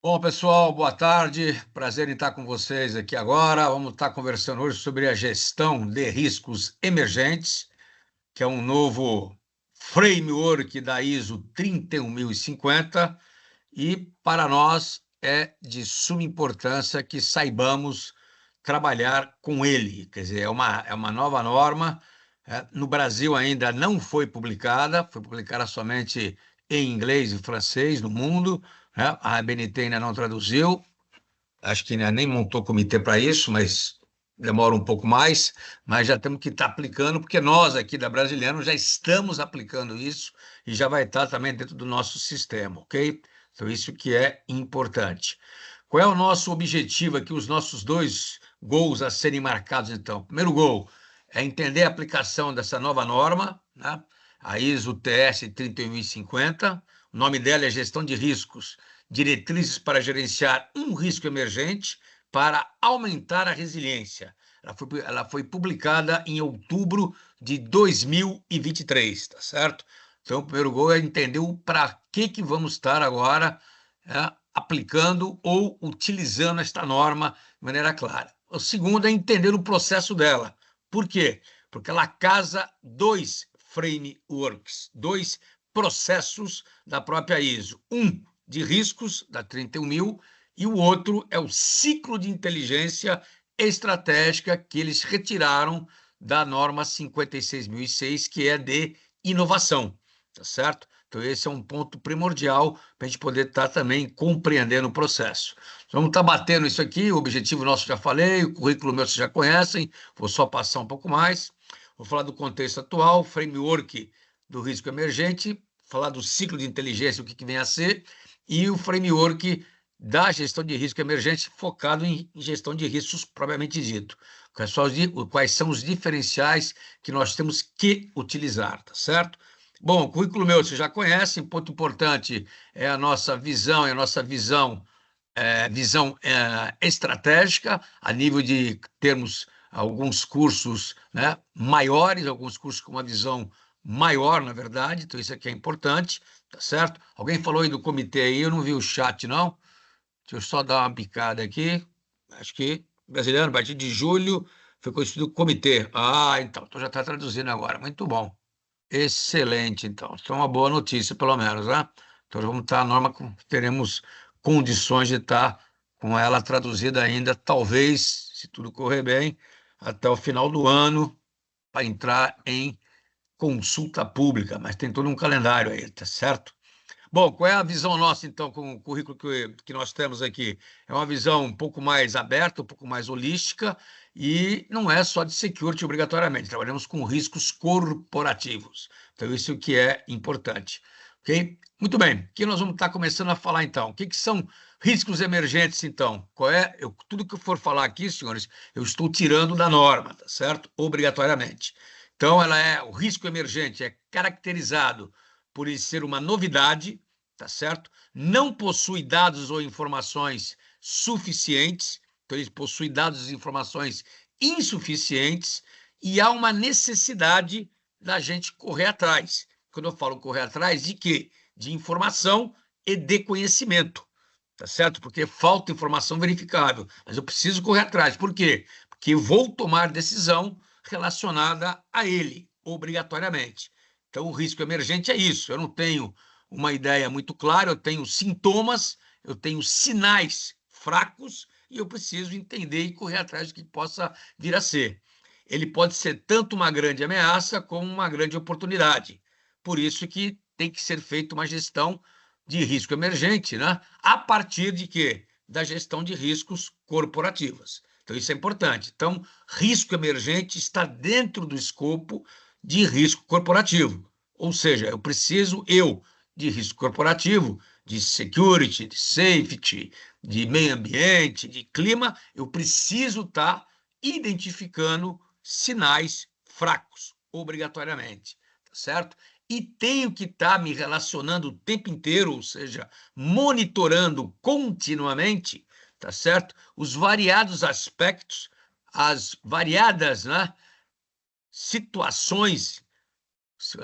Bom, pessoal, boa tarde. Prazer em estar com vocês aqui agora. Vamos estar conversando hoje sobre a gestão de riscos emergentes, que é um novo framework da ISO 31050, e para nós é de suma importância que saibamos trabalhar com ele. Quer dizer, é uma nova norma. No Brasil ainda não foi publicada somente em inglês e francês no mundo, né? A ABNT ainda não traduziu, acho que ainda nem montou comitê para isso, mas demora um pouco mais, mas já temos que estar aplicando, porque nós aqui da Brasiliano já estamos aplicando isso e já vai estar também dentro do nosso sistema, ok? Então, isso que é importante. Qual é o nosso objetivo aqui, os nossos dois gols a serem marcados, então? Primeiro gol é entender a aplicação dessa nova norma, né? A ISO TS 31050. O nome dela é Gestão de Riscos, Diretrizes para Gerenciar um Risco Emergente para Aumentar a Resiliência. Ela foi publicada em outubro de 2023, tá certo? Então, o primeiro gol é entender o para que vamos estar agora aplicando ou utilizando esta norma de maneira clara. O segundo é entender o processo dela. Por quê? Porque ela casa dois frameworks, dois processos da própria ISO. Um de riscos, da 31.000, e o outro é o ciclo de inteligência estratégica que eles retiraram da norma 56.006, que é de inovação, tá certo? Então, esse é um ponto primordial para a gente poder estar também compreendendo o processo. Vamos estar batendo isso aqui, o objetivo nosso já falei, o currículo meu vocês já conhecem, vou só passar um pouco mais. Vou falar do contexto atual, framework do risco emergente, falar do ciclo de inteligência, o que vem a ser, e o framework da gestão de risco emergente focado em gestão de riscos propriamente dito. Quais são os diferenciais que nós temos que utilizar, tá certo? Bom, o currículo meu vocês já conhecem, ponto importante é a nossa visão, estratégica, a nível de termos alguns cursos, né, maiores, alguns cursos com uma visão maior, na verdade, então isso aqui é importante, tá certo? Alguém falou aí do comitê aí, eu não vi o chat, não. Deixa eu só dar uma picada aqui. Acho que brasileiro, a partir de julho, foi constituído o comitê. Então já está traduzindo agora. Muito bom. Excelente, então. Isso é uma boa notícia, pelo menos, né? Então, vamos estar a norma, teremos condições de estar com ela traduzida ainda, talvez, se tudo correr bem, até o final do ano, para entrar em consulta pública, mas tem todo um calendário aí, tá certo? Bom, qual é a visão nossa, então, com o currículo que nós temos aqui? É uma visão um pouco mais aberta, um pouco mais holística, e não é só de security obrigatoriamente, trabalhamos com riscos corporativos. Então, isso que é importante. Ok? Muito bem, aqui nós vamos estar começando a falar, então. O que são riscos emergentes, então? Tudo que eu for falar aqui, senhores, eu estou tirando da norma, tá certo? Obrigatoriamente. Então, o risco emergente é caracterizado por ele ser uma novidade, tá certo? Não possui dados ou informações suficientes, então ele possui dados e informações insuficientes, e há uma necessidade da gente correr atrás. Quando eu falo correr atrás, de quê? De informação e de conhecimento, tá certo? Porque falta informação verificável, mas eu preciso correr atrás. Por quê? Porque eu vou tomar decisão relacionada a ele, obrigatoriamente. Então, o risco emergente é isso. Eu não tenho uma ideia muito clara, eu tenho sintomas, eu tenho sinais fracos e eu preciso entender e correr atrás do que possa vir a ser. Ele pode ser tanto uma grande ameaça como uma grande oportunidade. Por isso que tem que ser feita uma gestão de risco emergente, né? A partir de quê? Da gestão de riscos corporativas. Então, isso é importante. Então, risco emergente está dentro do escopo de risco corporativo. Ou seja, de risco corporativo, de security, de safety, de meio ambiente, de clima, eu preciso estar identificando sinais fracos, obrigatoriamente, tá certo? E tenho que estar me relacionando o tempo inteiro, ou seja, monitorando continuamente, tá certo? Os variados aspectos, as variadas, né, situações,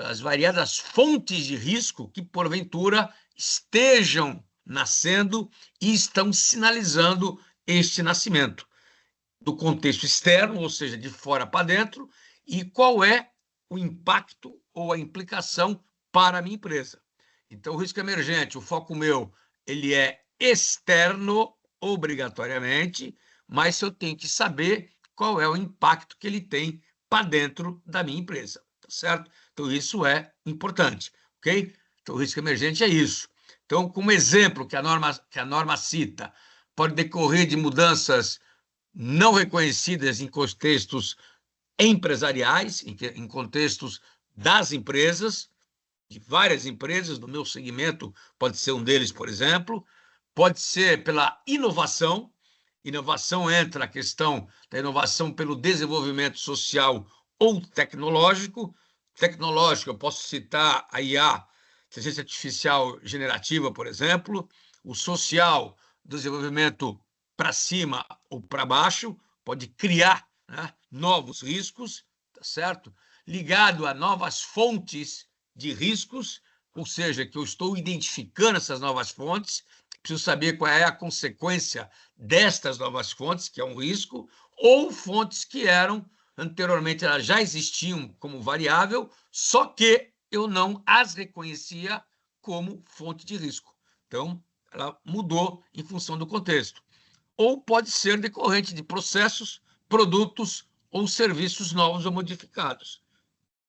as variadas fontes de risco que, porventura, estejam nascendo e estão sinalizando este nascimento do contexto externo, ou seja, de fora para dentro, e qual é o impacto ou a implicação para a minha empresa. Então, o risco emergente, o foco meu, ele é externo, obrigatoriamente, mas eu tenho que saber qual é o impacto que ele tem para dentro da minha empresa, tá certo? Então, isso é importante, ok? Então, o risco emergente é isso. Então, como exemplo que a norma cita, pode decorrer de mudanças não reconhecidas em contextos empresariais, em contextos das empresas, de várias empresas, do meu segmento pode ser um deles, por exemplo, pode ser pela inovação. Inovação entra a questão da inovação pelo desenvolvimento social ou tecnológico. Tecnológico, eu posso citar a IA, inteligência artificial generativa, por exemplo. O social, desenvolvimento para cima ou para baixo, pode criar, né, novos riscos, tá certo? Ligado a novas fontes de riscos, ou seja, que eu estou identificando essas novas fontes, preciso saber qual é a consequência destas novas fontes, que é um risco, ou fontes que eram, anteriormente, elas já existiam como variável, só que eu não as reconhecia como fonte de risco. Então, ela mudou em função do contexto. Ou pode ser decorrente de processos, produtos ou serviços novos ou modificados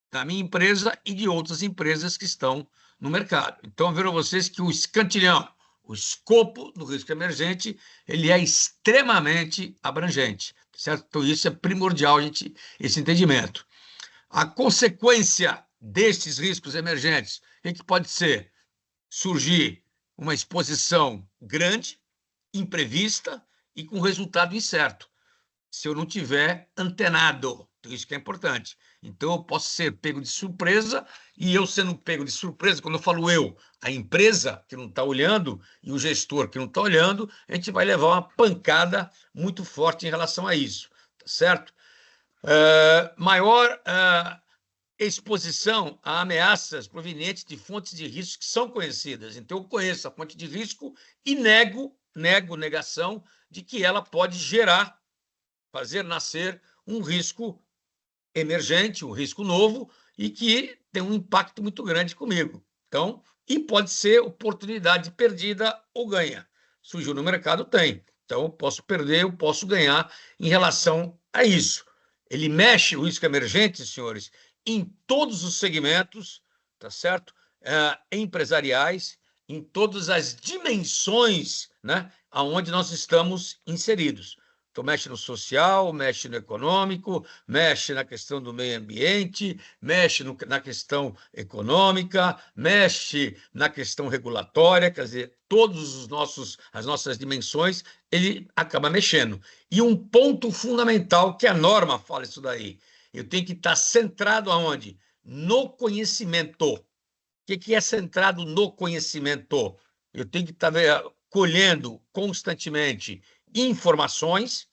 da minha empresa e de outras empresas que estão no mercado. Então, viram vocês que o escantilhão, o escopo do risco emergente, ele é extremamente abrangente, certo? Então, isso é primordial, gente, esse entendimento. A consequência destes riscos emergentes, o que pode ser? Surgir uma exposição grande, imprevista e com resultado incerto, se eu não tiver antenado. Então, isso que é importante. Então, eu posso ser pego de surpresa, e eu sendo pego de surpresa, quando eu falo eu, a empresa que não está olhando e o gestor que não está olhando, a gente vai levar uma pancada muito forte em relação a isso, tá certo? Maior exposição a ameaças provenientes de fontes de risco que são conhecidas. Então, eu conheço a fonte de risco e negação de que ela pode gerar, fazer nascer um risco emergente, um risco novo, e que tem um impacto muito grande comigo. Então, e pode ser oportunidade perdida ou ganha. Surgiu no mercado, tem. Então, eu posso perder, eu posso ganhar em relação a isso. Ele mexe o risco emergente, senhores, em todos os segmentos, tá certo? Empresariais, em todas as dimensões, né, aonde nós estamos inseridos. Então, mexe no social, mexe no econômico, mexe na questão do meio ambiente, mexe na questão econômica, mexe na questão regulatória, quer dizer, as nossas dimensões, ele acaba mexendo. E um ponto fundamental, que a norma fala isso daí, eu tenho que estar centrado aonde? No conhecimento. O que é centrado no conhecimento? Eu tenho que estar colhendo constantemente informações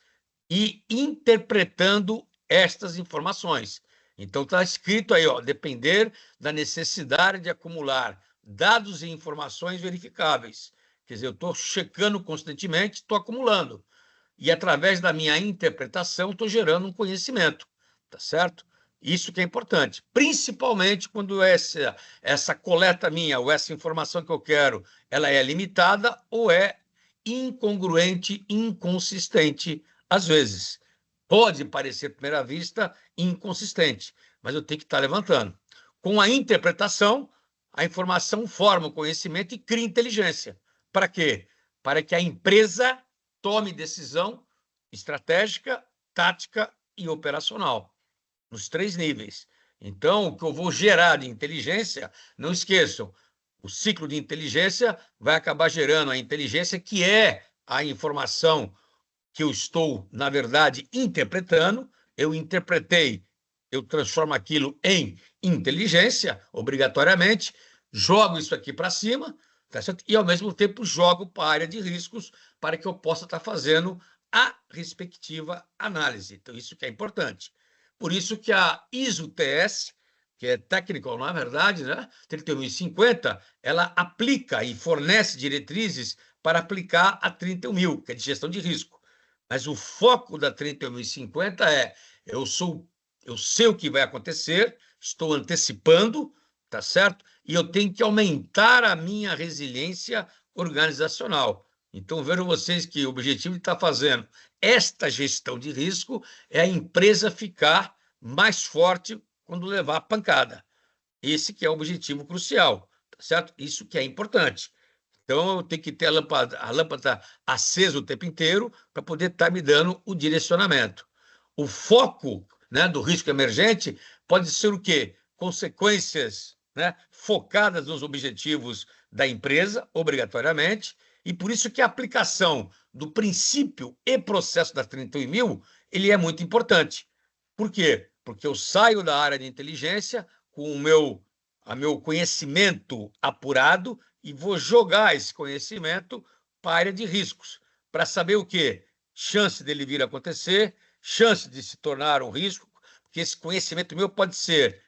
e interpretando estas informações. Então, está escrito aí, ó, depender da necessidade de acumular dados e informações verificáveis. Quer dizer, eu estou checando constantemente, estou acumulando. E, através da minha interpretação, estou gerando um conhecimento, tá certo? Isso que é importante, principalmente quando essa coleta minha, ou essa informação que eu quero, ela é limitada ou é incongruente, inconsistente, às vezes. Pode parecer, à primeira vista, inconsistente, mas eu tenho que estar levantando. Com a interpretação, a informação forma o conhecimento e cria inteligência. Para quê? Para que a empresa tome decisão estratégica, tática e operacional, nos 3 níveis. Então, o que eu vou gerar de inteligência, não esqueçam, o ciclo de inteligência vai acabar gerando a inteligência, que é a informação que eu estou, na verdade, interpretando. Eu interpretei, eu transformo aquilo em inteligência, obrigatoriamente, jogo isso aqui para cima, tá certo? E, ao mesmo tempo, jogo para a área de riscos para que eu possa estar fazendo a respectiva análise. Então, isso que é importante. Por isso que a ISO-TS, que é technical, não é verdade, né? 31.050, ela aplica e fornece diretrizes para aplicar a 31.000, que é de gestão de risco. Mas o foco da 31.050 é eu sei o que vai acontecer, estou antecipando, tá certo? E eu tenho que aumentar a minha resiliência organizacional. Então, vejam vocês que o objetivo de estar fazendo esta gestão de risco é a empresa ficar mais forte quando levar a pancada. Esse que é o objetivo crucial, tá certo? Isso que é importante. Então, eu tenho que ter a lâmpada acesa o tempo inteiro para poder estar me dando o direcionamento. O foco, né, do risco emergente pode ser o quê? Consequências, né, focadas nos objetivos da empresa, obrigatoriamente, e por isso que a aplicação do princípio e processo da 31.000 ele é muito importante. Por quê? Porque eu saio da área de inteligência com meu conhecimento apurado e vou jogar esse conhecimento para a área de riscos, para saber o quê? Chance dele vir a acontecer, chance de se tornar um risco, porque esse conhecimento meu pode ser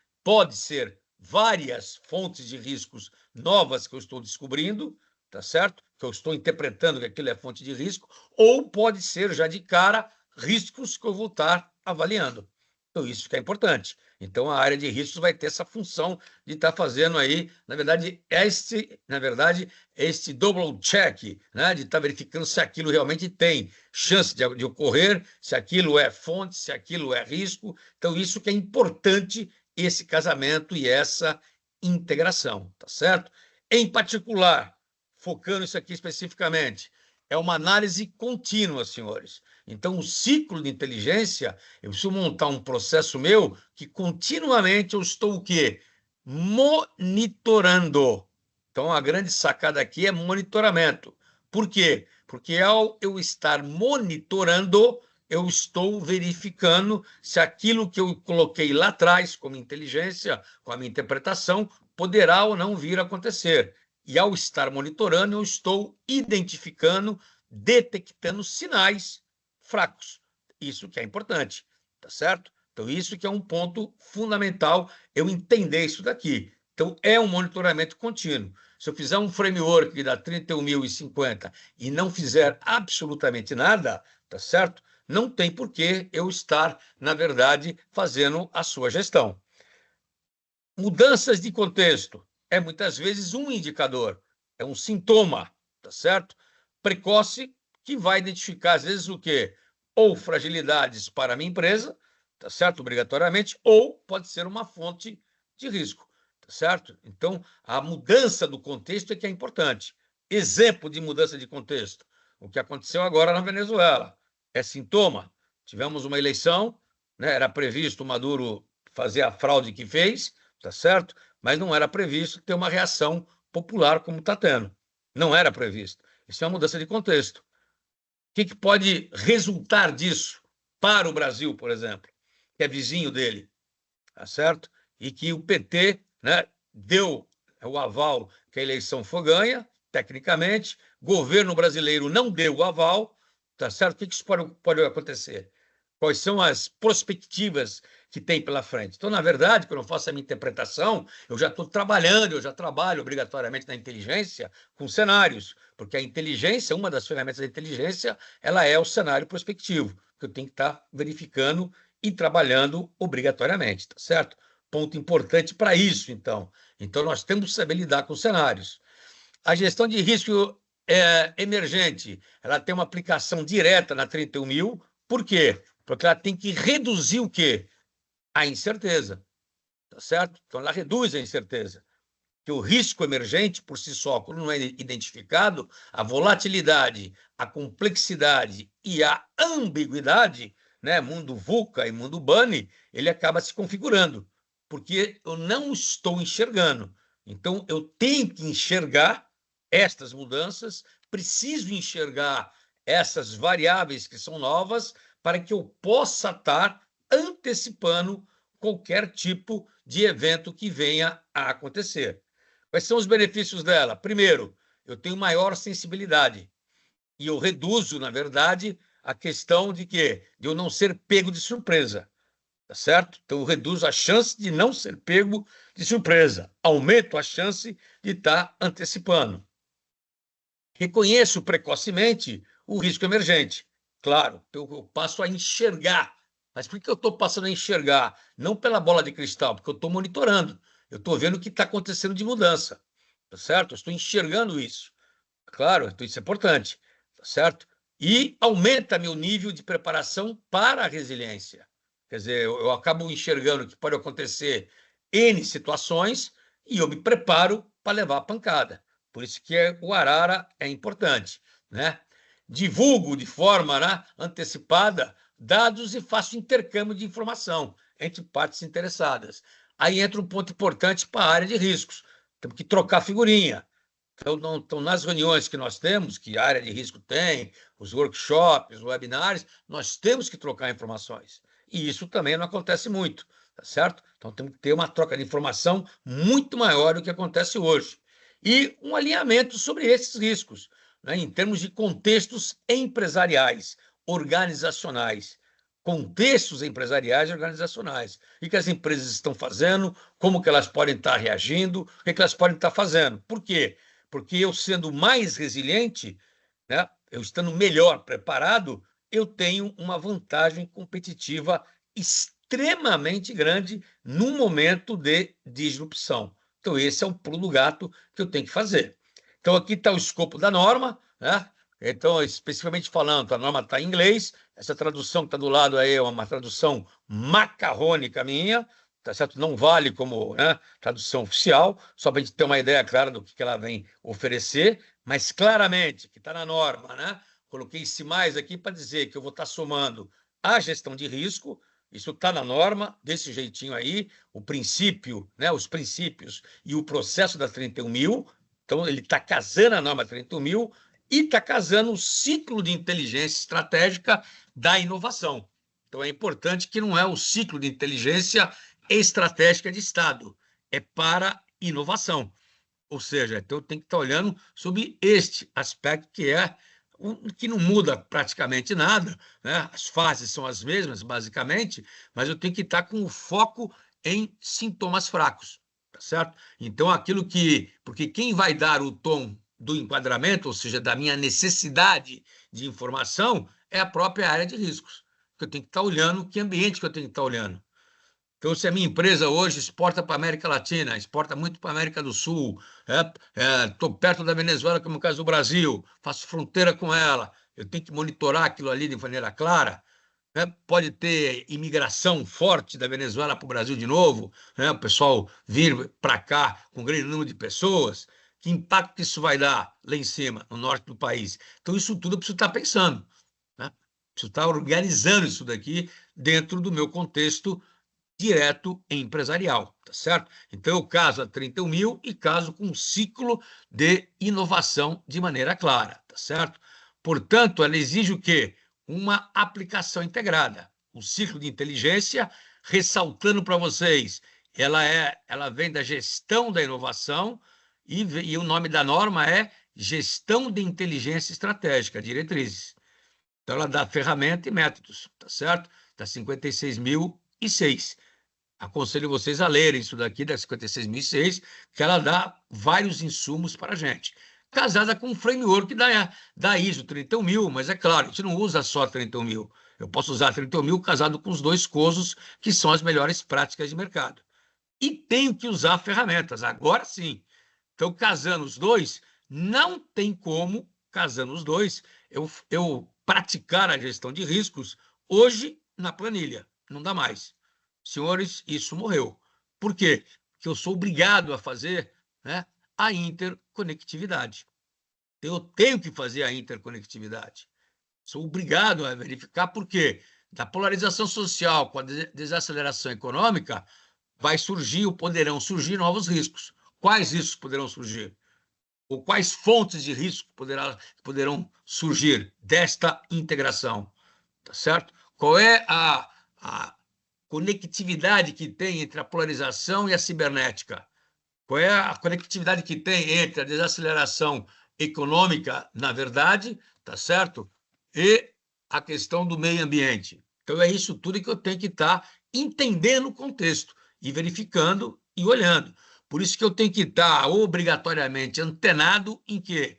várias fontes de riscos novas que eu estou descobrindo, tá certo? Que eu estou interpretando que aquilo é fonte de risco, ou pode ser já de cara riscos que eu vou estar avaliando. Então, isso que é importante. Então, a área de riscos vai ter essa função de estar fazendo aí, na verdade, este double check, né? De estar verificando se aquilo realmente tem chance de ocorrer, se aquilo é fonte, se aquilo é risco. Então, isso que é importante, esse casamento e essa integração, tá certo? Em particular, focando isso aqui especificamente, é uma análise contínua, senhores. Então, o ciclo de inteligência, eu preciso montar um processo meu que continuamente eu estou o quê? Monitorando. Então, a grande sacada aqui é monitoramento. Por quê? Porque ao eu estar monitorando, eu estou verificando se aquilo que eu coloquei lá atrás, como inteligência, com a minha interpretação, poderá ou não vir a acontecer. E ao estar monitorando, eu estou identificando, detectando sinais fracos. Isso que é importante, tá certo? Então, isso que é um ponto fundamental, eu entender isso daqui. Então, é um monitoramento contínuo. Se eu fizer um framework que dá 31.050 e não fizer absolutamente nada, tá certo? Não tem por que eu estar, na verdade, fazendo a sua gestão. Mudanças de contexto é muitas vezes um indicador, é um sintoma, tá certo? Precoce que vai identificar, às vezes, o quê? Ou fragilidades para a minha empresa, tá certo? Obrigatoriamente, ou pode ser uma fonte de risco, tá certo? Então, a mudança do contexto é que é importante. Exemplo de mudança de contexto: o que aconteceu agora na Venezuela é sintoma. Tivemos uma eleição, né? Era previsto o Maduro fazer a fraude que fez, tá certo? Mas não era previsto ter uma reação popular como está tendo. Não era previsto. Isso é uma mudança de contexto. O que pode resultar disso para o Brasil, por exemplo, que é vizinho dele, tá certo? E que o PT, né, deu o aval que a eleição foi ganha, tecnicamente, governo brasileiro não deu o aval, tá certo? O que isso pode acontecer? Quais são as perspectivas que tem pela frente? Então, na verdade, quando eu faço a minha interpretação, eu já estou trabalhando, eu já trabalho obrigatoriamente na inteligência com cenários, porque a inteligência, uma das ferramentas da inteligência, ela é o cenário prospectivo, que eu tenho que estar verificando e trabalhando obrigatoriamente, tá certo? Ponto importante para isso, então. Então, nós temos que saber lidar com cenários. A gestão de risco emergente, ela tem uma aplicação direta na 31.000, por quê? Porque ela tem que reduzir o quê? A incerteza, tá certo? Então, ela reduz a incerteza. Que o risco emergente, por si só, quando não é identificado, a volatilidade, a complexidade e a ambiguidade, né, mundo VUCA e mundo BANI, ele acaba se configurando, porque eu não estou enxergando. Então, eu tenho que enxergar estas mudanças, preciso enxergar essas variáveis que são novas para que eu possa estar antecipando qualquer tipo de evento que venha a acontecer. Quais são os benefícios dela? Primeiro, eu tenho maior sensibilidade e eu reduzo, na verdade, a questão de eu não ser pego de surpresa. tá certo? Então, eu reduzo a chance de não ser pego de surpresa, aumento a chance de estar antecipando. Reconheço precocemente o risco emergente. Claro, eu passo a enxergar. Mas por que eu estou passando a enxergar? Não pela bola de cristal, porque eu estou monitorando. Eu estou vendo o que está acontecendo de mudança. Tá certo? Eu estou enxergando isso. Claro, então isso é importante. Tá certo? E aumenta meu nível de preparação para a resiliência. Quer dizer, eu acabo enxergando que pode acontecer N situações e eu me preparo para levar a pancada. Por isso que o Arara é importante, né? Divulgo de forma, né, antecipada dados e faço intercâmbio de informação entre partes interessadas. Aí entra um ponto importante para a área de riscos. Temos que trocar figurinha. Então, nas reuniões que nós temos, que a área de risco tem, os workshops, os webinários, nós temos que trocar informações. E isso também não acontece muito, tá certo? Então, temos que ter uma troca de informação muito maior do que acontece hoje. E um alinhamento sobre esses riscos, né, em termos de contextos empresariais, organizacionais. Contextos empresariais e organizacionais. O que as empresas estão fazendo, como que elas podem estar reagindo, o que elas podem estar fazendo. Por quê? Porque eu sendo mais resiliente, né, eu estando melhor preparado, eu tenho uma vantagem competitiva extremamente grande num momento de disrupção. Então, esse é o pulo do gato que eu tenho que fazer. Então, aqui está o escopo da norma, né? Então, especificamente falando, a norma está em inglês, essa tradução que está do lado aí é uma tradução macarrônica minha, tá certo? Não vale como, né, tradução oficial, só para a gente ter uma ideia clara do que ela vem oferecer, mas claramente, que está na norma, né? Coloquei esse mais aqui para dizer que eu vou estar somando a gestão de risco, isso está na norma, desse jeitinho aí, o princípio, né, os princípios e o processo da 31.000, então ele está casando a norma 31.000 e está casando o ciclo de inteligência estratégica da inovação. Então é importante que não é o ciclo de inteligência estratégica de Estado, é para inovação. Ou seja, então tem que estar olhando sobre este aspecto que é que não muda praticamente nada, né? As fases são as mesmas, basicamente, mas eu tenho que estar com o foco em sintomas fracos, tá certo? Então, porque quem vai dar o tom do enquadramento, ou seja, da minha necessidade de informação, é a própria área de riscos, que eu tenho que estar olhando, que ambiente que eu tenho que estar olhando. Então, se a minha empresa hoje exporta para a América Latina, exporta muito para a América do Sul, estou perto da Venezuela, como é o caso do Brasil, faço fronteira com ela, eu tenho que monitorar aquilo ali de maneira clara. Né? Pode ter imigração forte da Venezuela para o Brasil de novo, né? O pessoal vir para cá com um grande número de pessoas. Que impacto isso vai dar lá em cima, no norte do país? Então, isso tudo eu preciso estar pensando. Né? Preciso estar organizando isso daqui dentro do meu contexto direto empresarial, tá certo? Então, eu caso a 31.000 e caso com um ciclo de inovação de maneira clara, tá certo? Portanto, ela exige o quê? Uma aplicação integrada. O ciclo de inteligência, ressaltando para vocês, ela vem da gestão da inovação e o nome da norma é Gestão de Inteligência Estratégica, diretrizes. Então, ela dá ferramenta e métodos, tá certo? Dá 56.006. Aconselho vocês a lerem isso daqui, da 56.006, que ela dá vários insumos para a gente. Casada com um framework da ISO 31.000, mas é claro, a gente não usa só 31.000. Eu posso usar 31.000 casado com os dois COSOS, que são as melhores práticas de mercado. E tenho que usar ferramentas, agora sim. Então, casando os dois, não tem como, casando os dois, eu praticar a gestão de riscos hoje na planilha. Não dá mais. Senhores, isso morreu. Por quê? Porque eu sou obrigado a fazer, né, a interconectividade. Eu tenho que fazer a interconectividade. Sou obrigado a verificar, por quê? Da polarização social com a desaceleração econômica, poderão surgir novos riscos. Quais riscos poderão surgir? Ou quais fontes de risco poderão surgir desta integração? Tá certo? Qual é a conectividade que tem entre a polarização e a cibernética? Qual é a conectividade que tem entre a desaceleração econômica, na verdade, tá certo? E a questão do meio ambiente. Então, é isso tudo que eu tenho que estar entendendo o contexto e verificando e olhando. Por isso que eu tenho que estar obrigatoriamente antenado em quê?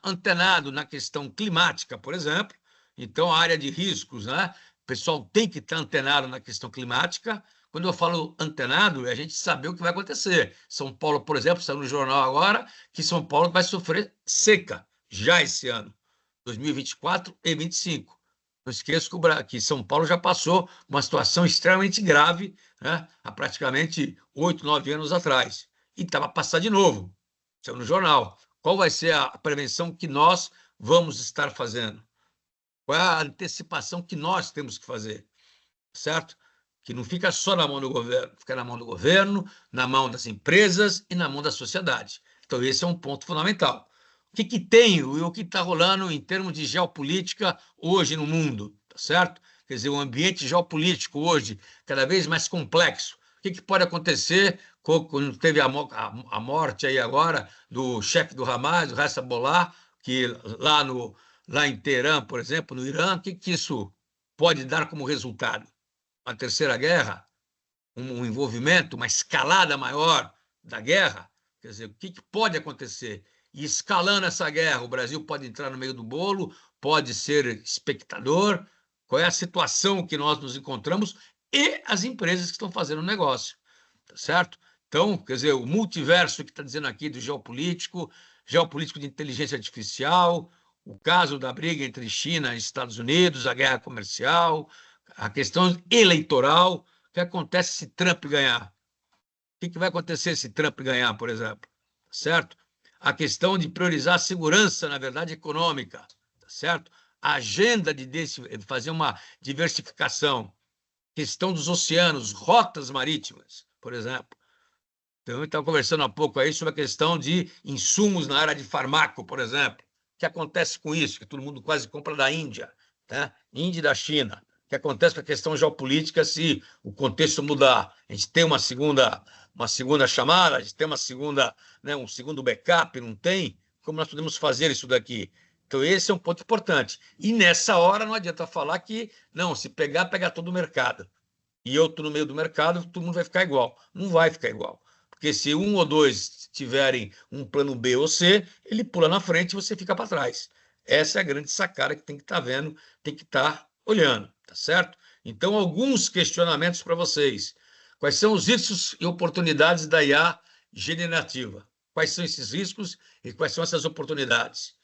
Antenado na questão climática, por exemplo. Então, a área de riscos, né? O pessoal tem que estar antenado na questão climática. Quando eu falo antenado, é a gente saber o que vai acontecer. São Paulo, por exemplo, está no jornal agora que São Paulo vai sofrer seca já esse ano, 2024 e 2025. Não esqueça que São Paulo já passou uma situação extremamente grave, né? Há praticamente 8, 9 anos atrás. E estava a passar de novo. Isso é no jornal. Qual vai ser a prevenção que nós vamos estar fazendo? Qual é a antecipação que nós temos que fazer? Certo? Que não fica só na mão do governo, fica na mão do governo, na mão das empresas e na mão da sociedade. Então, esse é um ponto fundamental. O que tem e o que está rolando em termos de geopolítica hoje no mundo, tá certo? Quer dizer, o ambiente geopolítico hoje cada vez mais complexo. O que pode acontecer quando teve a morte aí agora do chefe do Hamas, do Hezbollah, que lá em Teherã, por exemplo, no Irã, o que isso pode dar como resultado? Uma terceira guerra, um envolvimento, uma escalada maior da guerra. Quer dizer, o que pode acontecer? E escalando essa guerra, o Brasil pode entrar no meio do bolo, pode ser espectador. Qual é a situação que nós nos encontramos e as empresas que estão fazendo o negócio, tá certo? Então, quer dizer, o multiverso que está dizendo aqui do geopolítico, geopolítico de inteligência artificial, o caso da briga entre China e Estados Unidos, a guerra comercial, a questão eleitoral. O que acontece se Trump ganhar? O que vai acontecer se Trump ganhar, por exemplo? Certo? A questão de priorizar a segurança, na verdade, econômica, certo? A agenda de fazer uma diversificação, questão dos oceanos, rotas marítimas, por exemplo. Então, eu estava conversando há pouco aí sobre a questão de insumos na área de farmaco, por exemplo. O que acontece com isso? Que todo mundo quase compra da Índia, tá? Índia e da China. O que acontece com a questão geopolítica se o contexto mudar? A gente tem uma segunda chamada, a gente tem né, um segundo backup, não tem? Como nós podemos fazer isso daqui? Então, esse é um ponto importante. E nessa hora não adianta falar que, não, se pegar, pega todo o mercado. E eu estou no meio do mercado, todo mundo vai ficar igual. Não vai ficar igual. Porque se um ou dois tiverem um plano B ou C, ele pula na frente e você fica para trás. Essa é a grande sacada que tem que estar vendo, tem que estar olhando, tá certo? Então, alguns questionamentos para vocês. Quais são os riscos e oportunidades da IA generativa? Quais são esses riscos e quais são essas oportunidades?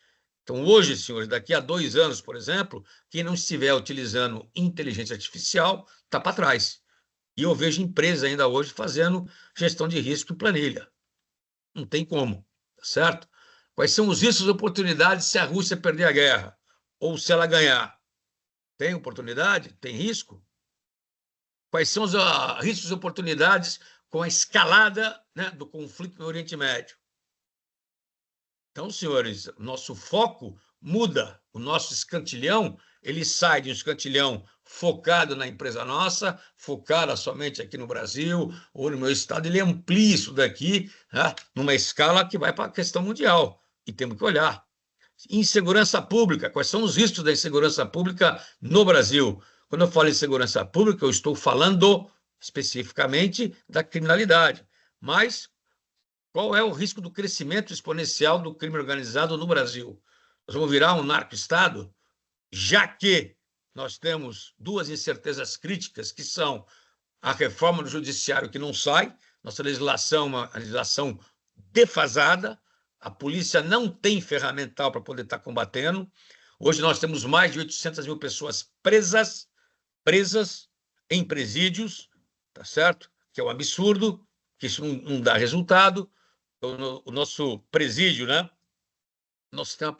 Então, hoje, senhores, daqui a 2 anos, por exemplo, quem não estiver utilizando inteligência artificial está para trás. E eu vejo empresas ainda hoje fazendo gestão de risco em planilha. Não tem como, tá certo? Quais são os riscos e oportunidades se a Rússia perder a guerra? Ou se ela ganhar? Tem oportunidade? Tem risco? Quais são os riscos e oportunidades com a escalada, né, do conflito no Oriente Médio? Então, senhores, nosso foco muda. O nosso escantilhão, ele sai de um escantilhão focado na empresa nossa, focada somente aqui no Brasil ou no meu estado, ele amplia isso daqui, né, numa escala que vai para a questão mundial. E temos que olhar. Insegurança pública, quais são os riscos da insegurança pública no Brasil? Quando eu falo em segurança pública, eu estou falando especificamente da criminalidade. Mas qual é o risco do crescimento exponencial do crime organizado no Brasil? Nós vamos virar um narco-estado, já que nós temos 2 incertezas críticas, que são a reforma do judiciário que não sai, nossa legislação é uma legislação defasada, a polícia não tem ferramental para poder estar combatendo. Hoje nós temos mais de 800 mil pessoas presas em presídios, tá certo? Que é um absurdo, que isso não dá resultado. O nosso presídio, né? Nosso sistema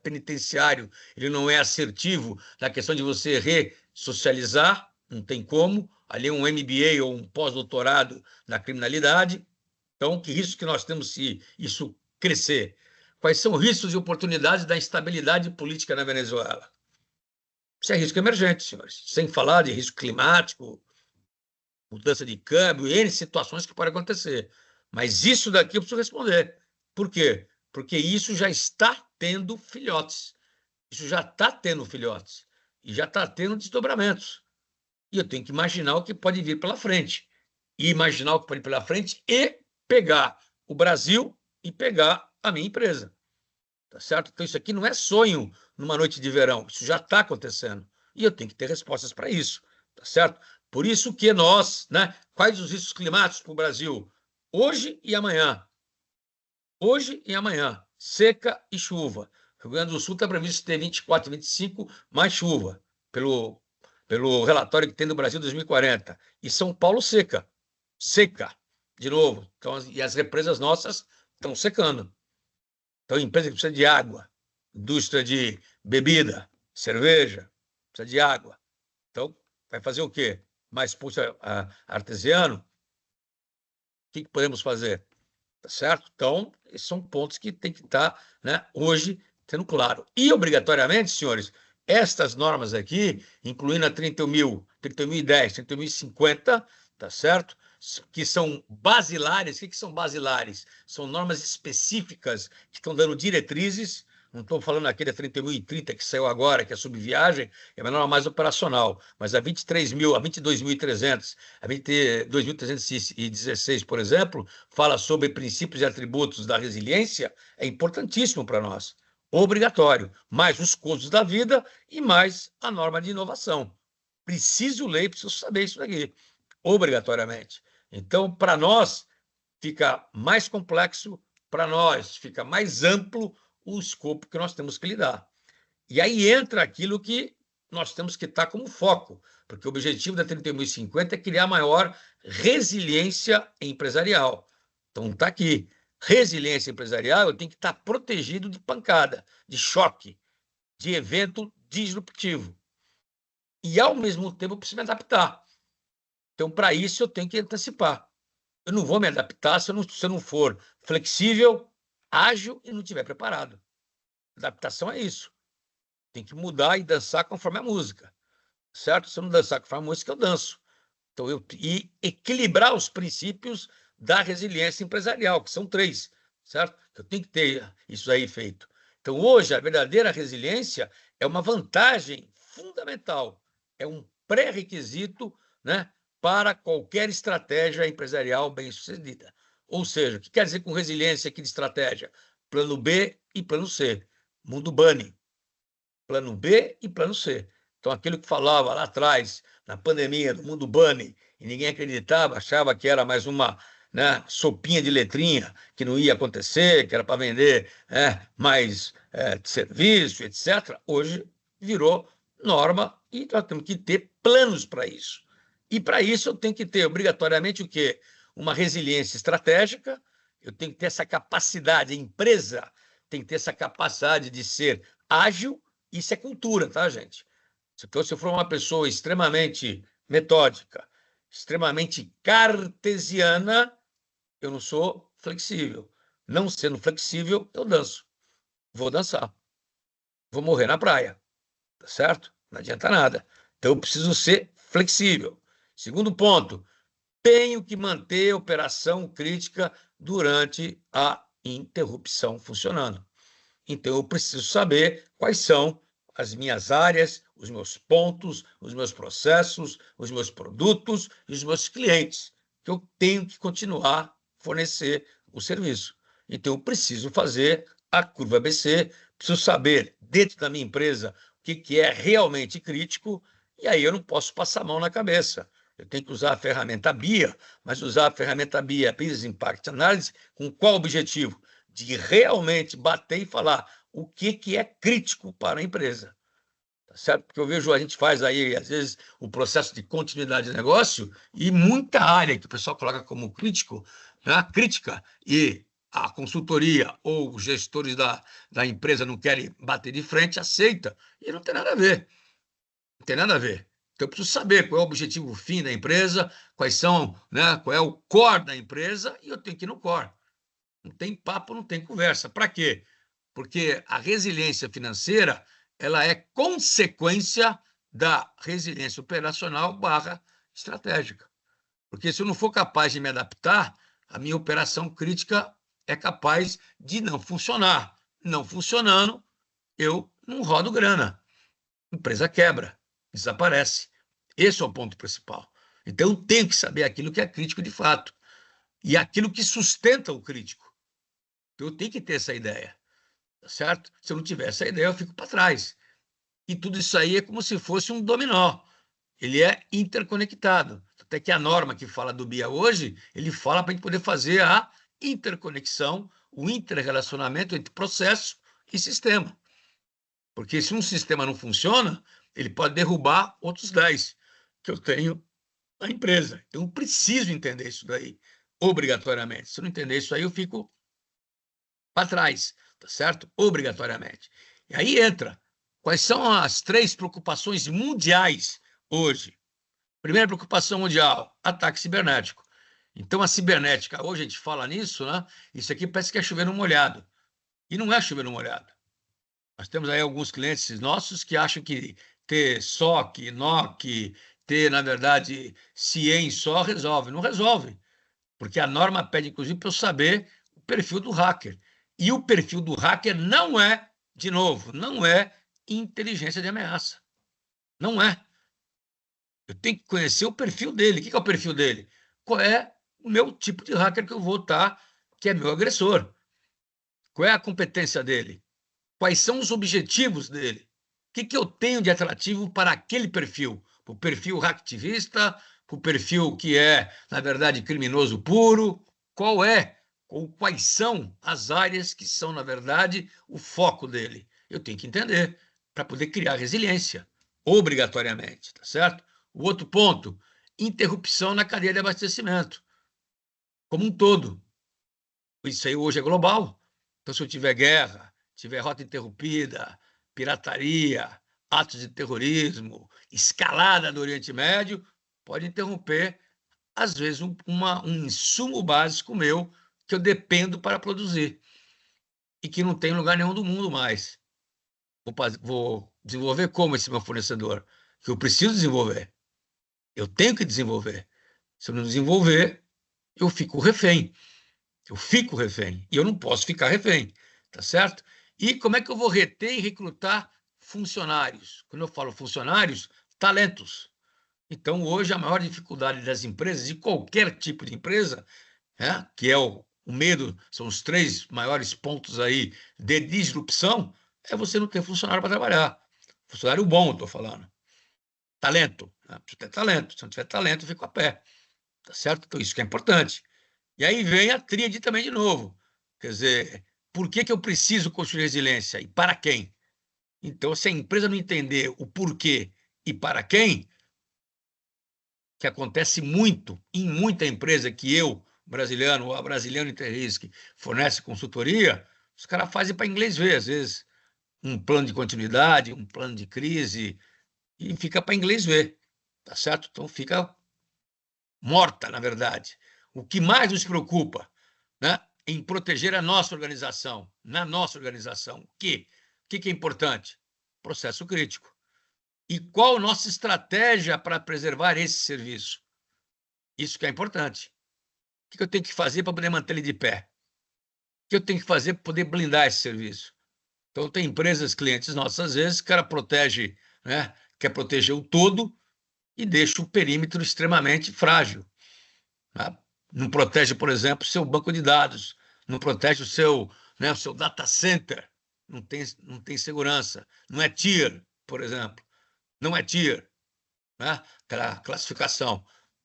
penitenciário, ele não é assertivo na questão de você ressocializar, não tem como. Ali é um MBA ou um pós-doutorado na criminalidade. Então, que risco que nós temos se isso crescer? Quais são riscos e oportunidades da instabilidade política na Venezuela? Isso é risco emergente, senhores. Sem falar de risco climático, mudança de câmbio, N situações que podem acontecer. Mas isso daqui eu preciso responder. Por quê? Porque isso já está tendo filhotes. Isso já está tendo filhotes. E já está tendo desdobramentos. e eu tenho que imaginar o que pode vir pela frente. E imaginar o que pode vir pela frente e pegar o Brasil e pegar a minha empresa. Tá certo? Então, isso aqui não é sonho numa noite de verão, isso já está acontecendo. E eu tenho que ter respostas para isso, tá certo? Por isso que nós, né? Quais os riscos climáticos para o Brasil? Hoje e amanhã. Hoje e amanhã. Seca e chuva. O Rio Grande do Sul está previsto ter 24, 25 mais chuva, pelo relatório que tem do Brasil 2040. E São Paulo seca. Seca, de novo. Então, e as represas nossas estão secando. Então, empresa que precisa de água, indústria de bebida, cerveja, precisa de água. Então, vai fazer o quê? Mais pulso artesiano? O que podemos fazer? Tá certo? Então, esses são pontos que tem que estar, né, hoje sendo claro. E, obrigatoriamente, senhores, estas normas aqui, incluindo a 30.000, 30.010, 30.050, tá certo? Que são basilares. O que são basilares? São normas específicas que estão dando diretrizes. Não estou falando aqui da 30.030 que saiu agora, que é sobre viagem, é uma norma mais operacional, mas a 23.000, a 22.300, a 22.316, por exemplo, fala sobre princípios e atributos da resiliência, é importantíssimo para nós, obrigatório, mais os custos da vida e mais a norma de inovação. Preciso ler, preciso saber isso daqui, obrigatoriamente. Então, para nós, fica mais complexo, para nós, fica mais amplo o escopo que nós temos que lidar. E aí entra aquilo que nós temos que estar como foco, porque o objetivo da 30.050 é criar maior resiliência empresarial. Então, está aqui. Resiliência empresarial, eu tenho que estar protegido de pancada, de choque, de evento disruptivo. E, ao mesmo tempo, eu preciso me adaptar. Então, para isso, eu tenho que antecipar. Eu não vou me adaptar se eu não for flexível, ágil e não estiver preparado. Adaptação é isso. Tem que mudar e dançar conforme a música, certo? Se eu não dançar conforme a música, eu danço. Então, e equilibrar os princípios da resiliência empresarial, que são 3, certo? Eu tenho que ter isso aí feito. Então, hoje, a verdadeira resiliência é uma vantagem fundamental, é um pré-requisito, né, para qualquer estratégia empresarial bem-sucedida. Ou seja, o que quer dizer com resiliência aqui de estratégia? Plano B e plano C. Mundo Bunny. Plano B e plano C. Então, aquilo que falava lá atrás, na pandemia, do Mundo Bunny, e ninguém acreditava, achava que era mais uma, né, sopinha de letrinha, que não ia acontecer, que era para vender mais serviço, etc. Hoje virou norma e nós temos que ter planos para isso. E para isso eu tenho que ter obrigatoriamente o quê? Uma resiliência estratégica, eu tenho que ter essa capacidade, a empresa tem que ter essa capacidade de ser ágil. Isso é cultura, tá, gente? Então, se eu for uma pessoa extremamente metódica, extremamente cartesiana, eu não sou flexível. Não sendo flexível, eu danço. Vou dançar. Vou morrer na praia, tá certo? Não adianta nada. Então, eu preciso ser flexível. Segundo ponto, tenho que manter a operação crítica durante a interrupção funcionando. Então, eu preciso saber quais são as minhas áreas, os meus pontos, os meus processos, os meus produtos e os meus clientes, que eu tenho que continuar a fornecer o serviço. Então, eu preciso fazer a curva ABC, preciso saber, dentro da minha empresa, o que é realmente crítico, e aí eu não posso passar a mão na cabeça. Eu tenho que usar a ferramenta BIA, mas usar a ferramenta BIA, Business Impact Analysis, com qual objetivo? De realmente bater e falar o que é crítico para a empresa. Tá certo? Porque eu vejo, a gente faz aí, às vezes, o processo de continuidade de negócio e muita área que o pessoal coloca como crítico, né? Crítica, e a consultoria ou os gestores da empresa não querem bater de frente, aceita, e não tem nada a ver. Não tem nada a ver. Então, eu preciso saber qual é o objetivo fim da empresa, quais são, né, qual é o core da empresa, e eu tenho que ir no core. Não tem papo, não tem conversa. Para quê? Porque a resiliência financeira ela é consequência da resiliência operacional barra estratégica. Porque se eu não for capaz de me adaptar, a minha operação crítica é capaz de não funcionar. Não funcionando, eu não rodo grana. A empresa quebra, desaparece. Esse é o ponto principal. Então, eu tenho que saber aquilo que é crítico de fato e aquilo que sustenta o crítico. Eu tenho que ter essa ideia, tá certo? Se eu não tiver essa ideia, eu fico para trás. E tudo isso aí é como se fosse um dominó. Ele é interconectado. Até que a norma que fala do BIA hoje, ele fala para a gente poder fazer a interconexão, o interrelacionamento entre processo e sistema. Porque se um sistema não funciona, ele pode derrubar outros 10 que eu tenho na empresa. Então, eu preciso entender isso daí, obrigatoriamente. Se eu não entender isso aí, eu fico para trás, tá certo? Obrigatoriamente. E aí entra, quais são as 3 preocupações mundiais hoje? Primeira preocupação mundial, ataque cibernético. Então, a cibernética, hoje a gente fala nisso, né? Isso aqui parece que é chover no molhado. E não é chover no molhado. Nós temos aí alguns clientes nossos que acham que ter SOC, NOC, ter, na verdade, CIEM só resolve. Não resolve, porque a norma pede, inclusive, para eu saber o perfil do hacker. E o perfil do hacker não é, de novo, não é inteligência de ameaça. Não é. Eu tenho que conhecer o perfil dele. O que é o perfil dele? Qual é o meu tipo de hacker que eu vou estar, que é meu agressor? Qual é a competência dele? Quais são os objetivos dele? O que eu tenho de atrativo para aquele perfil? Para o perfil hacktivista, para o perfil que é, na verdade, criminoso puro? Qual é, ou quais são as áreas que são, na verdade, o foco dele? Eu tenho que entender para poder criar resiliência, obrigatoriamente, tá certo? O outro ponto, interrupção na cadeia de abastecimento, como um todo. Isso aí hoje é global. Então, se eu tiver guerra, tiver rota interrompida, pirataria, atos de terrorismo, escalada do Oriente Médio, pode interromper, às vezes, um insumo básico meu que eu dependo para produzir e que não tem em lugar nenhum do mundo mais. Vou desenvolver como esse meu fornecedor? Que eu preciso desenvolver. Eu tenho que desenvolver. Se eu não desenvolver, eu fico refém. Eu fico refém. E eu não posso ficar refém, tá certo? E como é que eu vou reter e recrutar funcionários? Quando eu falo funcionários, talentos. Então, hoje, a maior dificuldade das empresas, de qualquer tipo de empresa, né, que é o medo, são os 3 maiores pontos aí de disrupção, é você não ter funcionário para trabalhar. Funcionário bom, estou falando. Talento. Né? Precisa ter talento. Se não tiver talento, eu fico a pé. Tá certo? Então, isso que é importante. E aí vem a tríade também de novo. Quer dizer, por que eu preciso construir resiliência e para quem? Então, se a empresa não entender o porquê e para quem, que acontece muito em muita empresa que eu, brasileiro, ou a Brasiliano Interrisc, fornece consultoria, os caras fazem para inglês ver, às vezes, um plano de continuidade, um plano de crise, e fica para inglês ver, tá certo? Então, fica morta, na verdade. O que mais nos preocupa, né, em proteger a nossa organização, na nossa organização, o que é importante? Processo crítico. E qual a nossa estratégia para preservar esse serviço? Isso que é importante. O que eu tenho que fazer para poder manter ele de pé? O que eu tenho que fazer para poder blindar esse serviço? Então, tem empresas, clientes nossos, às vezes, o cara protege, né, quer proteger o todo e deixa o perímetro extremamente frágil. Tá? Não protege, por exemplo, o seu banco de dados, não protege o seu data center, não tem segurança, não é tier, por exemplo, não é tier, né? Aquela classificação.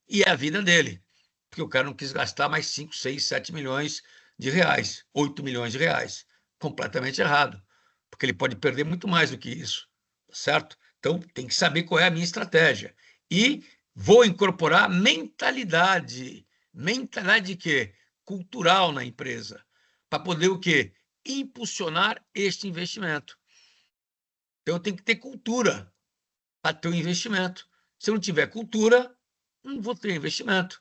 E é a vida dele, porque o cara não quis gastar mais 5, 6, 7 milhões de reais, 8 milhões de reais. Completamente errado, porque ele pode perder muito mais do que isso, tá certo? Então, tem que saber qual é a minha estratégia. E vou incorporar mentalidade. Mentalidade de quê? Cultural na empresa, para poder o quê? Impulsionar este investimento. Então, eu tenho que ter cultura para ter o investimento. Se eu não tiver cultura, não vou ter investimento.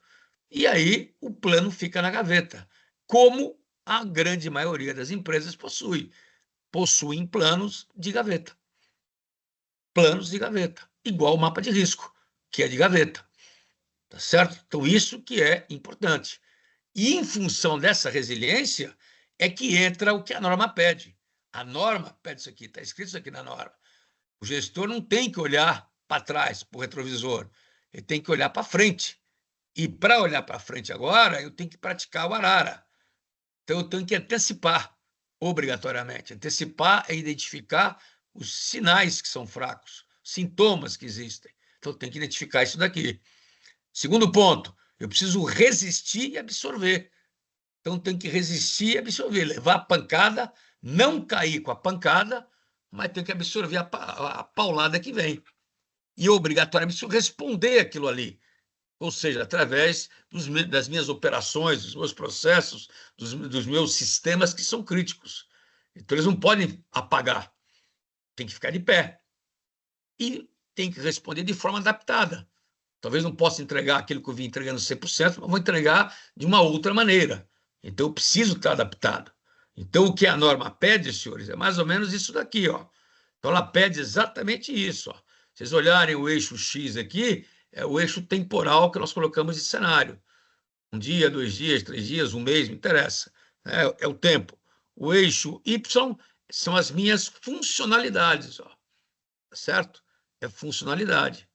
E aí o plano fica na gaveta, como a grande maioria das empresas possui. Possuem planos de gaveta. Planos de gaveta, igual o mapa de risco, que é de gaveta. Tá certo? Então, isso que é importante. E, em função dessa resiliência, é que entra o que a norma pede. A norma pede isso aqui, está escrito isso aqui na norma. O gestor não tem que olhar para trás, para o retrovisor. Ele tem que olhar para frente. E para olhar para frente agora, eu tenho que praticar o arara. Então, eu tenho que antecipar, obrigatoriamente. Antecipar é identificar os sinais que são fracos, sintomas que existem. Então, eu tenho que identificar isso daqui. Segundo ponto, eu preciso resistir e absorver. Então, tenho que resistir e absorver, levar a pancada, não cair com a pancada, mas tenho que absorver a paulada que vem. E, obrigatoriamente, preciso responder aquilo ali. Ou seja, através das minhas operações, dos meus processos, dos meus sistemas que são críticos. Então, eles não podem apagar. Tem que ficar de pé. E tem que responder de forma adaptada. Talvez não possa entregar aquilo que eu vim entregando 100%, mas vou entregar de uma outra maneira. Então, eu preciso estar adaptado. Então, o que a norma pede, senhores, é mais ou menos isso daqui, ó. Então, ela pede exatamente isso, ó. Vocês olharem o eixo X aqui, é o eixo temporal que nós colocamos de cenário. 1 dia, 2 dias, 3 dias, 1 mês, não interessa. É o tempo. O eixo Y são as minhas funcionalidades, ó. Certo? É funcionalidade.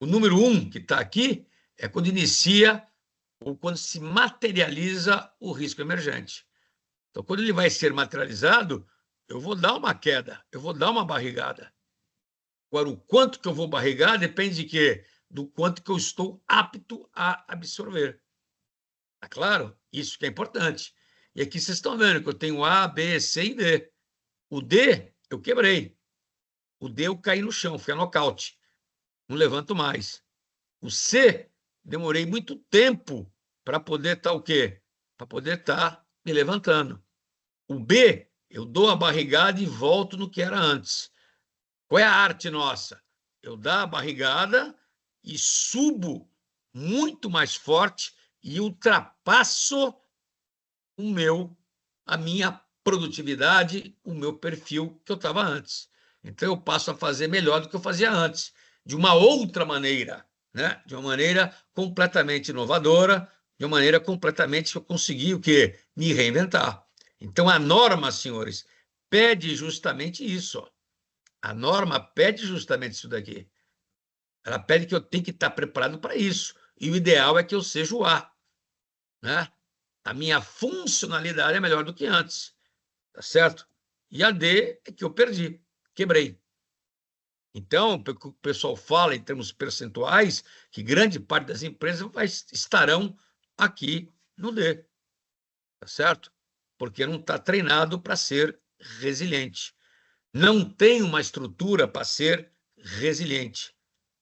O número 1, que está aqui, é quando inicia ou quando se materializa o risco emergente. Então, quando ele vai ser materializado, eu vou dar uma queda, eu vou dar uma barrigada. Agora, o quanto que eu vou barrigar depende de quê? Do quanto que eu estou apto a absorver. Tá claro? Isso que é importante. E aqui vocês estão vendo que eu tenho A, B, C e D. O D, eu quebrei. O D, eu caí no chão, fui a nocaute. Não levanto mais. O C, demorei muito tempo para poder estar o quê? Para poder estar me levantando. O B, eu dou a barrigada e volto no que era antes. Qual é a arte nossa? Eu dar a barrigada e subo muito mais forte e ultrapasso a minha produtividade, o meu perfil que eu estava antes. Então, eu passo a fazer melhor do que eu fazia antes, de uma outra maneira, né? De uma maneira completamente inovadora, de uma maneira completamente que eu consegui o quê? Me reinventar. Então, a norma, senhores, pede justamente isso, ó. A norma pede justamente isso daqui. Ela pede que eu tenha que estar preparado para isso. E o ideal é que eu seja o A, né? A minha funcionalidade é melhor do que antes, tá certo? E a D é que eu perdi, quebrei. Então, o pessoal fala em termos percentuais que grande parte das empresas estarão aqui no D, tá certo? Porque não está treinado para ser resiliente. Não tem uma estrutura para ser resiliente.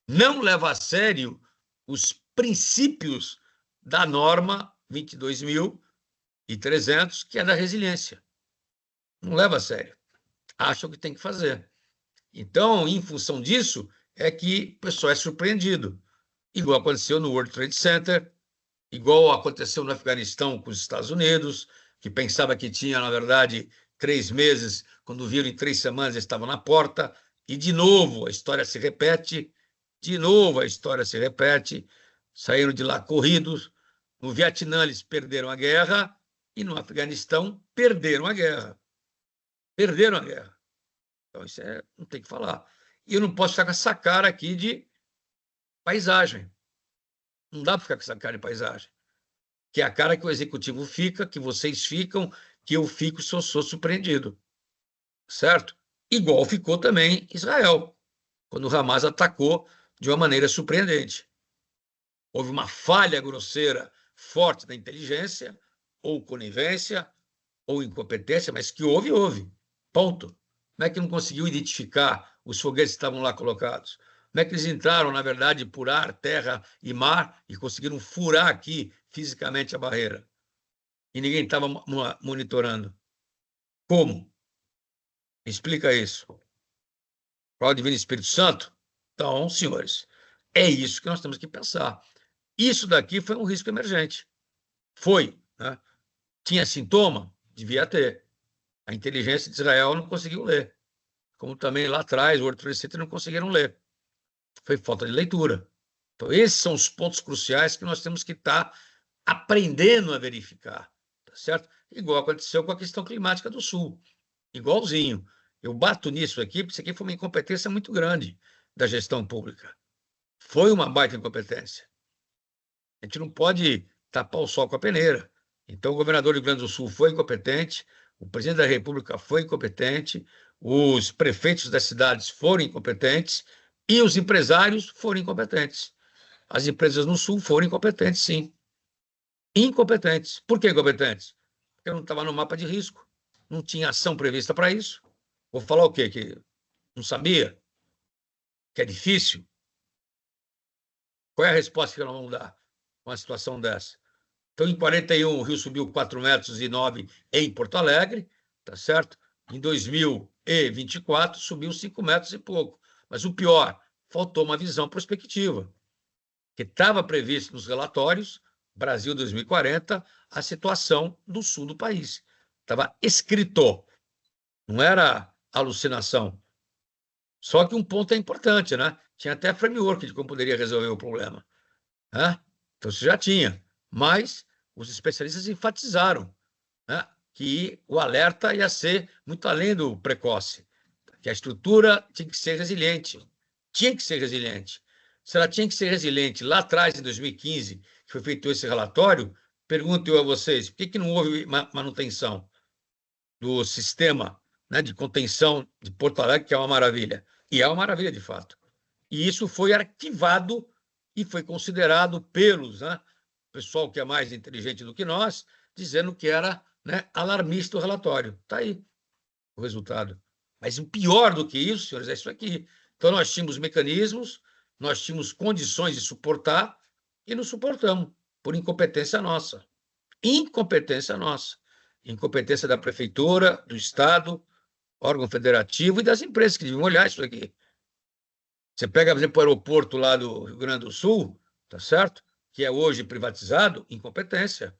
Não leva a sério os princípios da norma 22.300, que é da resiliência. Não leva a sério. Acham que tem que fazer. Então, em função disso, é que o pessoal é surpreendido. Igual aconteceu no World Trade Center, igual aconteceu no Afeganistão com os Estados Unidos, que pensava que tinha, na verdade, 3 meses, quando viram em 3 semanas estavam na porta, e de novo a história se repete, saíram de lá corridos. No Vietnã eles perderam a guerra e no Afeganistão perderam a guerra. Perderam a guerra. Então isso não tem que falar. E eu não posso ficar com essa cara aqui de paisagem. Não dá para ficar com essa cara de paisagem. Que é a cara que o executivo fica, que vocês ficam, que eu fico se eu sou surpreendido. Certo? Igual ficou também Israel, quando o Hamas atacou de uma maneira surpreendente. Houve uma falha grosseira forte da inteligência, ou conivência, ou incompetência, mas que houve. Ponto. Como é que não conseguiu identificar os foguetes que estavam lá colocados? Como é que eles entraram, na verdade, por ar, terra e mar e conseguiram furar aqui fisicamente a barreira? E ninguém estava monitorando. Como? Explica isso. Para o Divino Espírito Santo? Então, senhores, é isso que nós temos que pensar. Isso daqui foi um risco emergente. Foi, né? Tinha sintoma? Devia ter. A inteligência de Israel não conseguiu ler. Como também lá atrás, o World Trade Center não conseguiram ler. Foi falta de leitura. Então, esses são os pontos cruciais que nós temos que estar aprendendo a verificar, tá certo? Igual aconteceu com a questão climática do Sul. Igualzinho. Eu bato nisso aqui, porque isso aqui foi uma incompetência muito grande. da gestão pública. Foi uma baita incompetência. A gente não pode tapar o sol com a peneira. Então, o governador do Rio Grande do Sul foi incompetente, o presidente da República foi incompetente, os prefeitos das cidades foram incompetentes e os empresários foram incompetentes. As empresas no Sul foram incompetentes, sim. Incompetentes. Por que incompetentes? Porque não estava no mapa de risco. Não tinha ação prevista para isso. Vou falar o quê? Que não sabia? Que é difícil? Qual é a resposta que nós vamos dar com uma situação dessa? Então, em 41, o rio subiu 4,9 metros em Porto Alegre, tá certo? Em 2024, subiu 5 metros e pouco. Mas o pior, faltou uma visão prospectiva, que estava previsto nos relatórios Brasil 2040, a situação do sul do país. Estava escrito, não era alucinação. Só que um ponto é importante, né? Tinha até framework de como poderia resolver o problema, né? Então, isso já tinha. Mas os especialistas enfatizaram, né, que o alerta ia ser muito além do precoce, que a estrutura tinha que ser resiliente. Tinha que ser resiliente. Se ela tinha que ser resiliente lá atrás, em 2015, que foi feito esse relatório, pergunto eu a vocês, por que não houve manutenção do sistema, né, de contenção de Porto Alegre, que é uma maravilha? E é uma maravilha, de fato. E isso foi arquivado e foi considerado pelos, né, pessoal que é mais inteligente do que nós, dizendo que era, né, alarmista o relatório. Está aí o resultado. Mas o pior do que isso, senhores, é isso aqui. Então, nós tínhamos mecanismos, nós tínhamos condições de suportar e não suportamos, por incompetência nossa. Incompetência nossa. Incompetência da prefeitura, do Estado, órgão federativo e das empresas que deviam olhar isso aqui. Você pega, por exemplo, o aeroporto lá do Rio Grande do Sul, tá certo? Que é hoje privatizado, incompetência.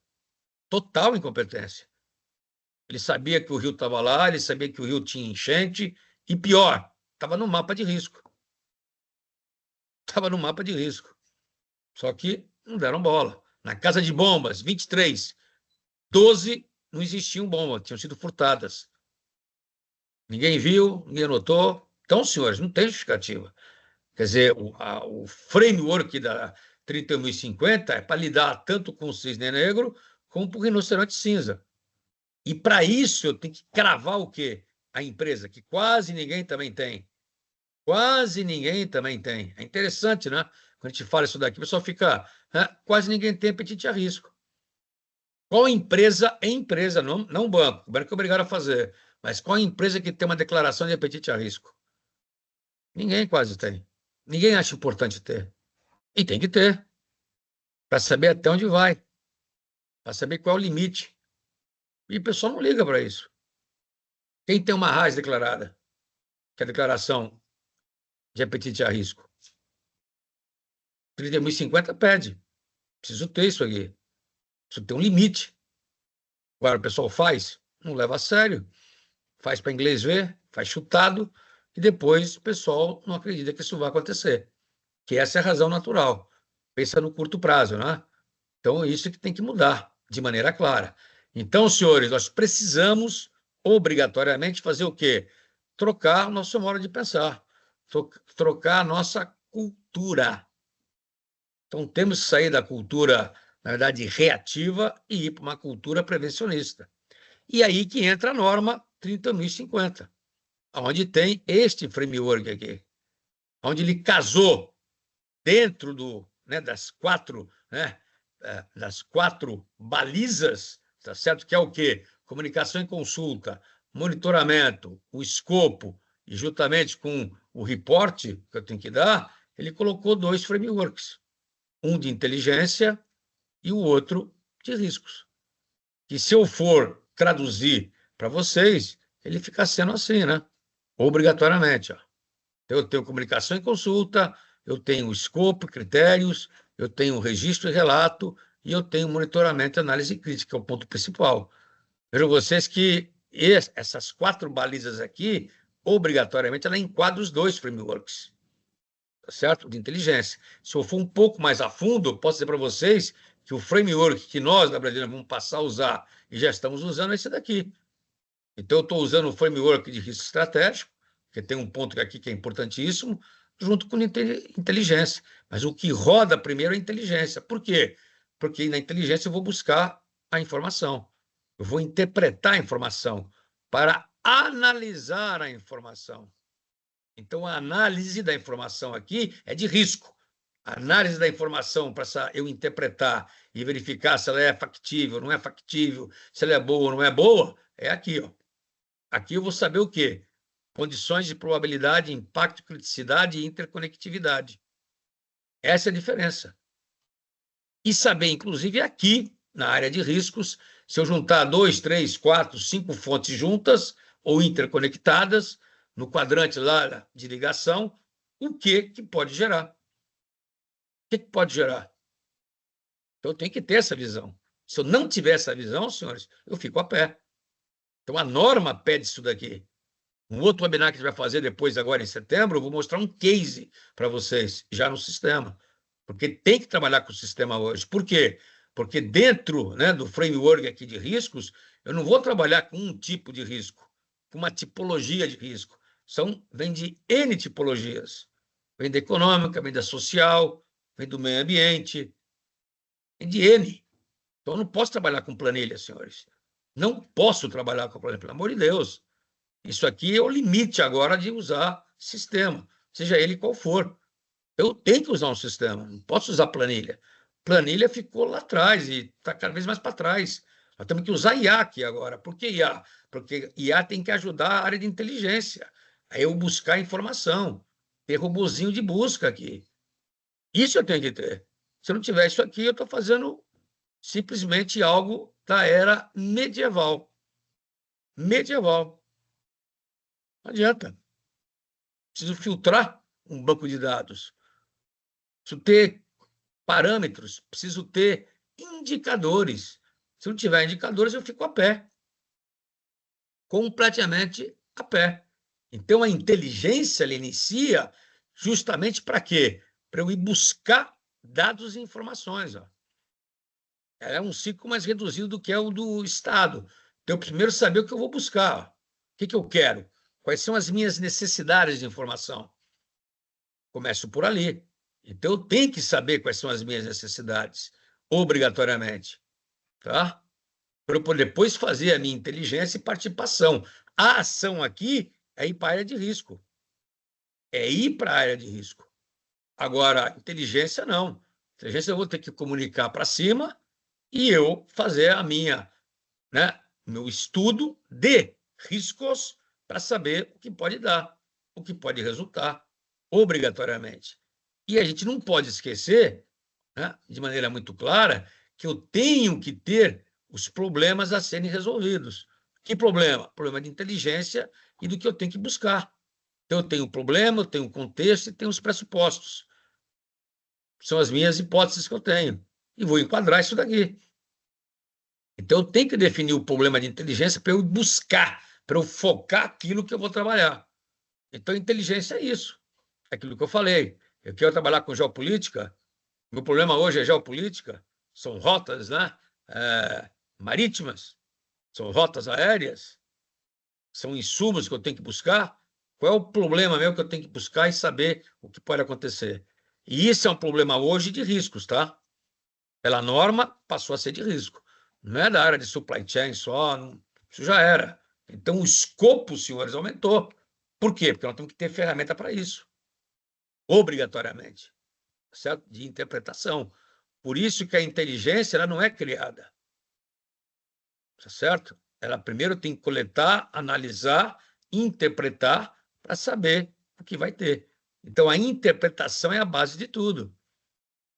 Total incompetência. Ele sabia que o rio estava lá, ele sabia que o rio tinha enchente, e pior, estava no mapa de risco. Estava no mapa de risco. Só que não deram bola. Na casa de bombas, 23, 12 não existiam bombas, tinham sido furtadas. Ninguém viu, ninguém notou. Então, senhores, não tem justificativa. Quer dizer, o framework da 30.050 é para lidar tanto com o cisne negro como com o rinoceronte cinza. E para isso eu tenho que cravar o quê? A empresa, que quase ninguém também tem. Quase ninguém também tem. É interessante, né? Quando a gente fala isso daqui, o pessoal fica, né? Quase ninguém tem apetite a risco. Qual empresa é empresa, não banco, o banco é obrigado a fazer, mas qual empresa que tem uma declaração de apetite a risco? Ninguém quase tem. Ninguém acha importante ter. E tem que ter, para saber até onde vai, para saber qual é o limite. E o pessoal não liga para isso. Quem tem uma RAS declarada, que é a declaração de apetite a risco? 30.050 pede. Preciso ter isso aqui. Preciso ter um limite. Agora, o pessoal faz, não leva a sério. Faz para inglês ver, faz chutado, e depois o pessoal não acredita que isso vai acontecer. Que essa é a razão natural. Pensa no curto prazo, né? Então, isso que tem que mudar de maneira clara. Então, senhores, nós precisamos obrigatoriamente fazer o quê? Trocar o nosso modo de pensar, trocar a nossa cultura. Então, temos que sair da cultura, na verdade, reativa e ir para uma cultura prevencionista. E aí que entra a norma 30.050, onde tem este framework aqui, onde ele casou dentro das quatro, né, das quatro balizas, tá certo? Que é o quê? Comunicação e consulta, monitoramento, o escopo, e juntamente com o reporte que eu tenho que dar, ele colocou 2 frameworks, um de inteligência e o outro de riscos. Que se eu for traduzir para vocês, ele fica sendo assim, né? Obrigatoriamente. Ó. Eu tenho comunicação e consulta, eu tenho escopo, critérios, eu tenho registro e relato, e eu tenho monitoramento e análise crítica, que é o ponto principal. Vejam vocês que essas 4 balizas aqui, obrigatoriamente, ela enquadra os 2 frameworks, tá certo? De inteligência. Se eu for um pouco mais a fundo, eu posso dizer para vocês que o framework que nós, na Brasília, vamos passar a usar e já estamos usando é esse daqui. Então, eu estou usando o framework de risco estratégico, que tem um ponto aqui que é importantíssimo, junto com inteligência. Mas o que roda primeiro é a inteligência. Por quê? Porque na inteligência eu vou buscar a informação. Eu vou interpretar a informação para analisar a informação. Então, a análise da informação aqui é de risco. A análise da informação para eu interpretar e verificar se ela é factível, não é factível, se ela é boa ou não é boa, é aqui, ó. Aqui eu vou saber o quê? Condições de probabilidade, impacto, criticidade e interconectividade. Essa é a diferença. E saber, inclusive, aqui, na área de riscos, se eu juntar 2, 3, 4, 5 fontes juntas ou interconectadas, no quadrante lá de ligação, o que pode gerar? O que pode gerar? Então, eu tenho que ter essa visão. Se eu não tiver essa visão, senhores, eu fico a pé. Então, a norma pede isso daqui. Um outro webinar que a gente vai fazer depois, agora em setembro, eu vou mostrar um case para vocês, já no sistema. Porque tem que trabalhar com o sistema hoje. Por quê? Porque dentro, né, do framework aqui de riscos, eu não vou trabalhar com um tipo de risco, com uma tipologia de risco. Vem de N tipologias. Vem da econômica, vem da social, vem do meio ambiente, vem de N. Então, eu não posso trabalhar com planilha, senhores. Não posso trabalhar com planilha, pelo amor de Deus. Isso aqui é o limite agora de usar sistema, seja ele qual for. Eu tenho que usar um sistema, não posso usar planilha. Planilha ficou lá atrás e está cada vez mais para trás. Nós temos que usar IA aqui agora. Por que IA? Porque IA tem que ajudar a área de inteligência. Aí eu buscar informação, ter robozinho de busca aqui. Isso eu tenho que ter. Se eu não tiver isso aqui, eu estou fazendo simplesmente algo da era medieval. Medieval. Não adianta. Preciso filtrar um banco de dados. Preciso ter parâmetros, preciso ter indicadores. Se não tiver indicadores, eu fico a pé. Completamente a pé. Então, a inteligência ela inicia justamente para quê? Para eu ir buscar dados e informações. Ó. É um ciclo mais reduzido do que é o do Estado. Então, eu primeiro saber o que eu vou buscar. Ó. O que eu quero? Quais são as minhas necessidades de informação? Começo por ali. Então, eu tenho que saber quais são as minhas necessidades, obrigatoriamente, tá? Para eu poder depois fazer a minha inteligência e participação. A ação aqui é ir para a área de risco. É ir para a área de risco. Agora, inteligência, não. Inteligência eu vou ter que comunicar para cima e eu fazer a minha, né, meu estudo de riscos para saber o que pode dar, o que pode resultar, obrigatoriamente. E a gente não pode esquecer, né, de maneira muito clara, que eu tenho que ter os problemas a serem resolvidos. Que problema? Problema de inteligência e do que eu tenho que buscar. Então, eu tenho o problema, eu tenho o contexto e tenho os pressupostos. São as minhas hipóteses que eu tenho. E vou enquadrar isso daqui. Então, eu tenho que definir o problema de inteligência para eu buscar, para eu focar aquilo que eu vou trabalhar. Então, inteligência é isso. É aquilo que eu falei. Eu quero trabalhar com geopolítica. Meu problema hoje é geopolítica. São rotas, né? Marítimas, são rotas aéreas, são insumos que eu tenho que buscar. Qual é o problema meu que eu tenho que buscar e saber o que pode acontecer? E isso é um problema hoje de riscos, tá? Pela norma, passou a ser de risco. Não é da área de supply chain só, não, isso já era. Então, o escopo, senhores, aumentou. Por quê? Porque nós temos que ter ferramenta para isso, obrigatoriamente, certo? De interpretação. Por isso que a inteligência ela não é criada. Tá certo? Ela primeiro tem que coletar, analisar, interpretar para saber o que vai ter. Então, a interpretação é a base de tudo.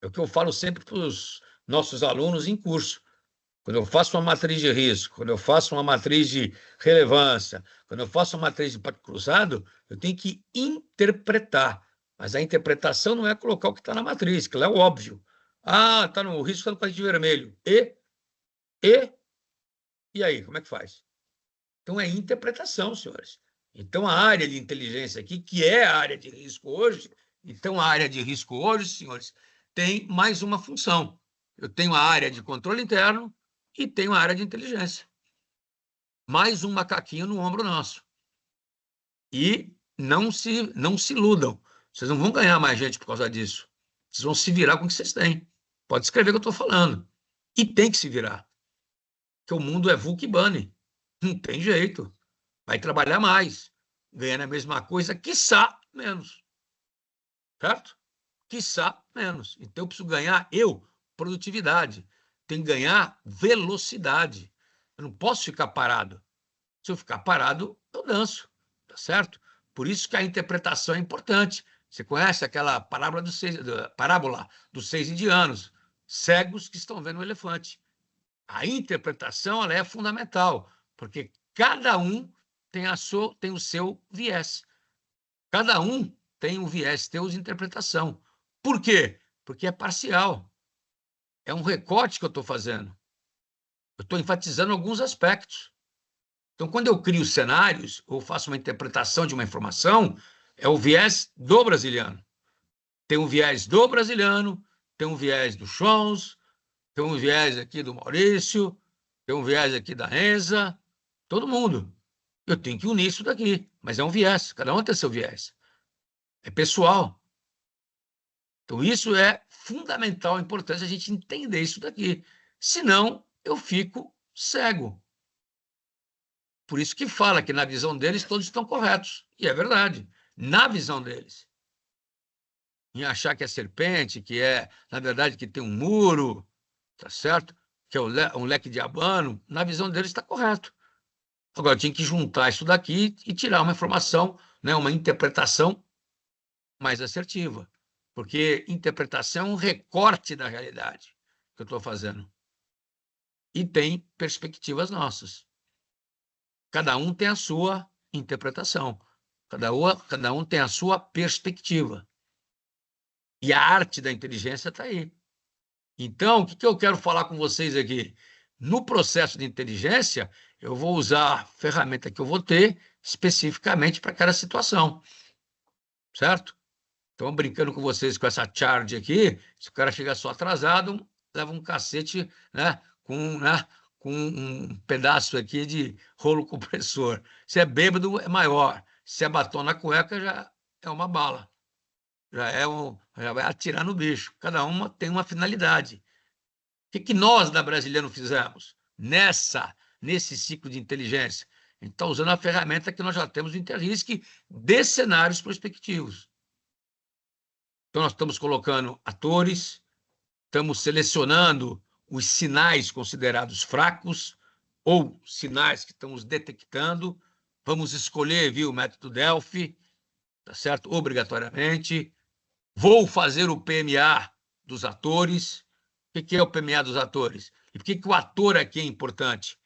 É o que eu falo sempre para os nossos alunos em curso. Quando eu faço uma matriz de risco, quando eu faço uma matriz de relevância, quando eu faço uma matriz de impacto cruzado, eu tenho que interpretar. Mas a interpretação não é colocar o que está na matriz, que lá é o óbvio. Ah, está no risco, está no quadradinho vermelho. E aí, como é que faz? Então, é interpretação, senhores. Então, a área de inteligência aqui, que é a área de risco hoje, então, a área de risco hoje, senhores, tem mais uma função. Eu tenho a área de controle interno e tenho a área de inteligência. Mais um macaquinho no ombro nosso. E não se iludam. Vocês não vão ganhar mais gente por causa disso. Vocês vão se virar com o que vocês têm. Pode escrever o que eu estou falando. E tem que se virar. Porque o mundo é vulca e bane. Não tem jeito. Vai trabalhar mais, ganhando a mesma coisa, quiçá menos. Certo? Quiçá menos. Então eu preciso ganhar, produtividade. Tenho que ganhar velocidade. Eu não posso ficar parado. Se eu ficar parado, eu danço. Tá certo? Por isso que a interpretação é importante. Você conhece aquela parábola dos 6 indianos, cegos que estão vendo um elefante. A interpretação ela é fundamental, porque cada um tem o seu viés. Cada um tem um viés, tem de interpretação. Por quê? Porque é parcial. É um recorte que eu estou fazendo. Eu estou enfatizando alguns aspectos. Então, quando eu crio cenários ou faço uma interpretação de uma informação, é o viés do brasiliano. Tem um viés do brasiliano, tem um viés do Chons, tem um viés aqui do Maurício, tem um viés aqui da Enza, todo mundo. Eu tenho que unir isso daqui, mas é um viés, cada um tem seu viés. É pessoal. Então, isso é fundamental, importante a gente entender isso daqui. Senão, eu fico cego. Por isso que fala que na visão deles todos estão corretos. E é verdade, na visão deles. Em achar que é serpente, que é, na verdade, que tem um muro, tá certo? Que é um leque de abano, na visão deles está correto. Agora, tinha que juntar isso daqui e tirar uma informação, né, uma interpretação mais assertiva. Porque interpretação é um recorte da realidade que eu estou fazendo. E tem perspectivas nossas. Cada um tem a sua interpretação. Cada um tem a sua perspectiva. E a arte da inteligência está aí. Então, o que eu quero falar com vocês aqui? No processo de inteligência, eu vou usar a ferramenta que eu vou ter especificamente para cada situação. Certo? Então, brincando com vocês com essa charge aqui, se o cara chegar só atrasado, leva um cacete, né, com um pedaço aqui de rolo compressor. Se é bêbado, é maior. Se é batom na cueca, já é uma bala. Já vai atirar no bicho. Cada uma tem uma finalidade. O que nós, da Brasiliano, fizemos nesse ciclo de inteligência? A gente está usando a ferramenta que nós já temos do Interrisc de cenários prospectivos. Então, nós estamos colocando atores, estamos selecionando os sinais considerados fracos ou sinais que estamos detectando. Vamos escolher, viu, o método Delphi, tá certo? Obrigatoriamente. Vou fazer o PMA dos atores. O que é o PMA dos atores? E por que o ator aqui é importante?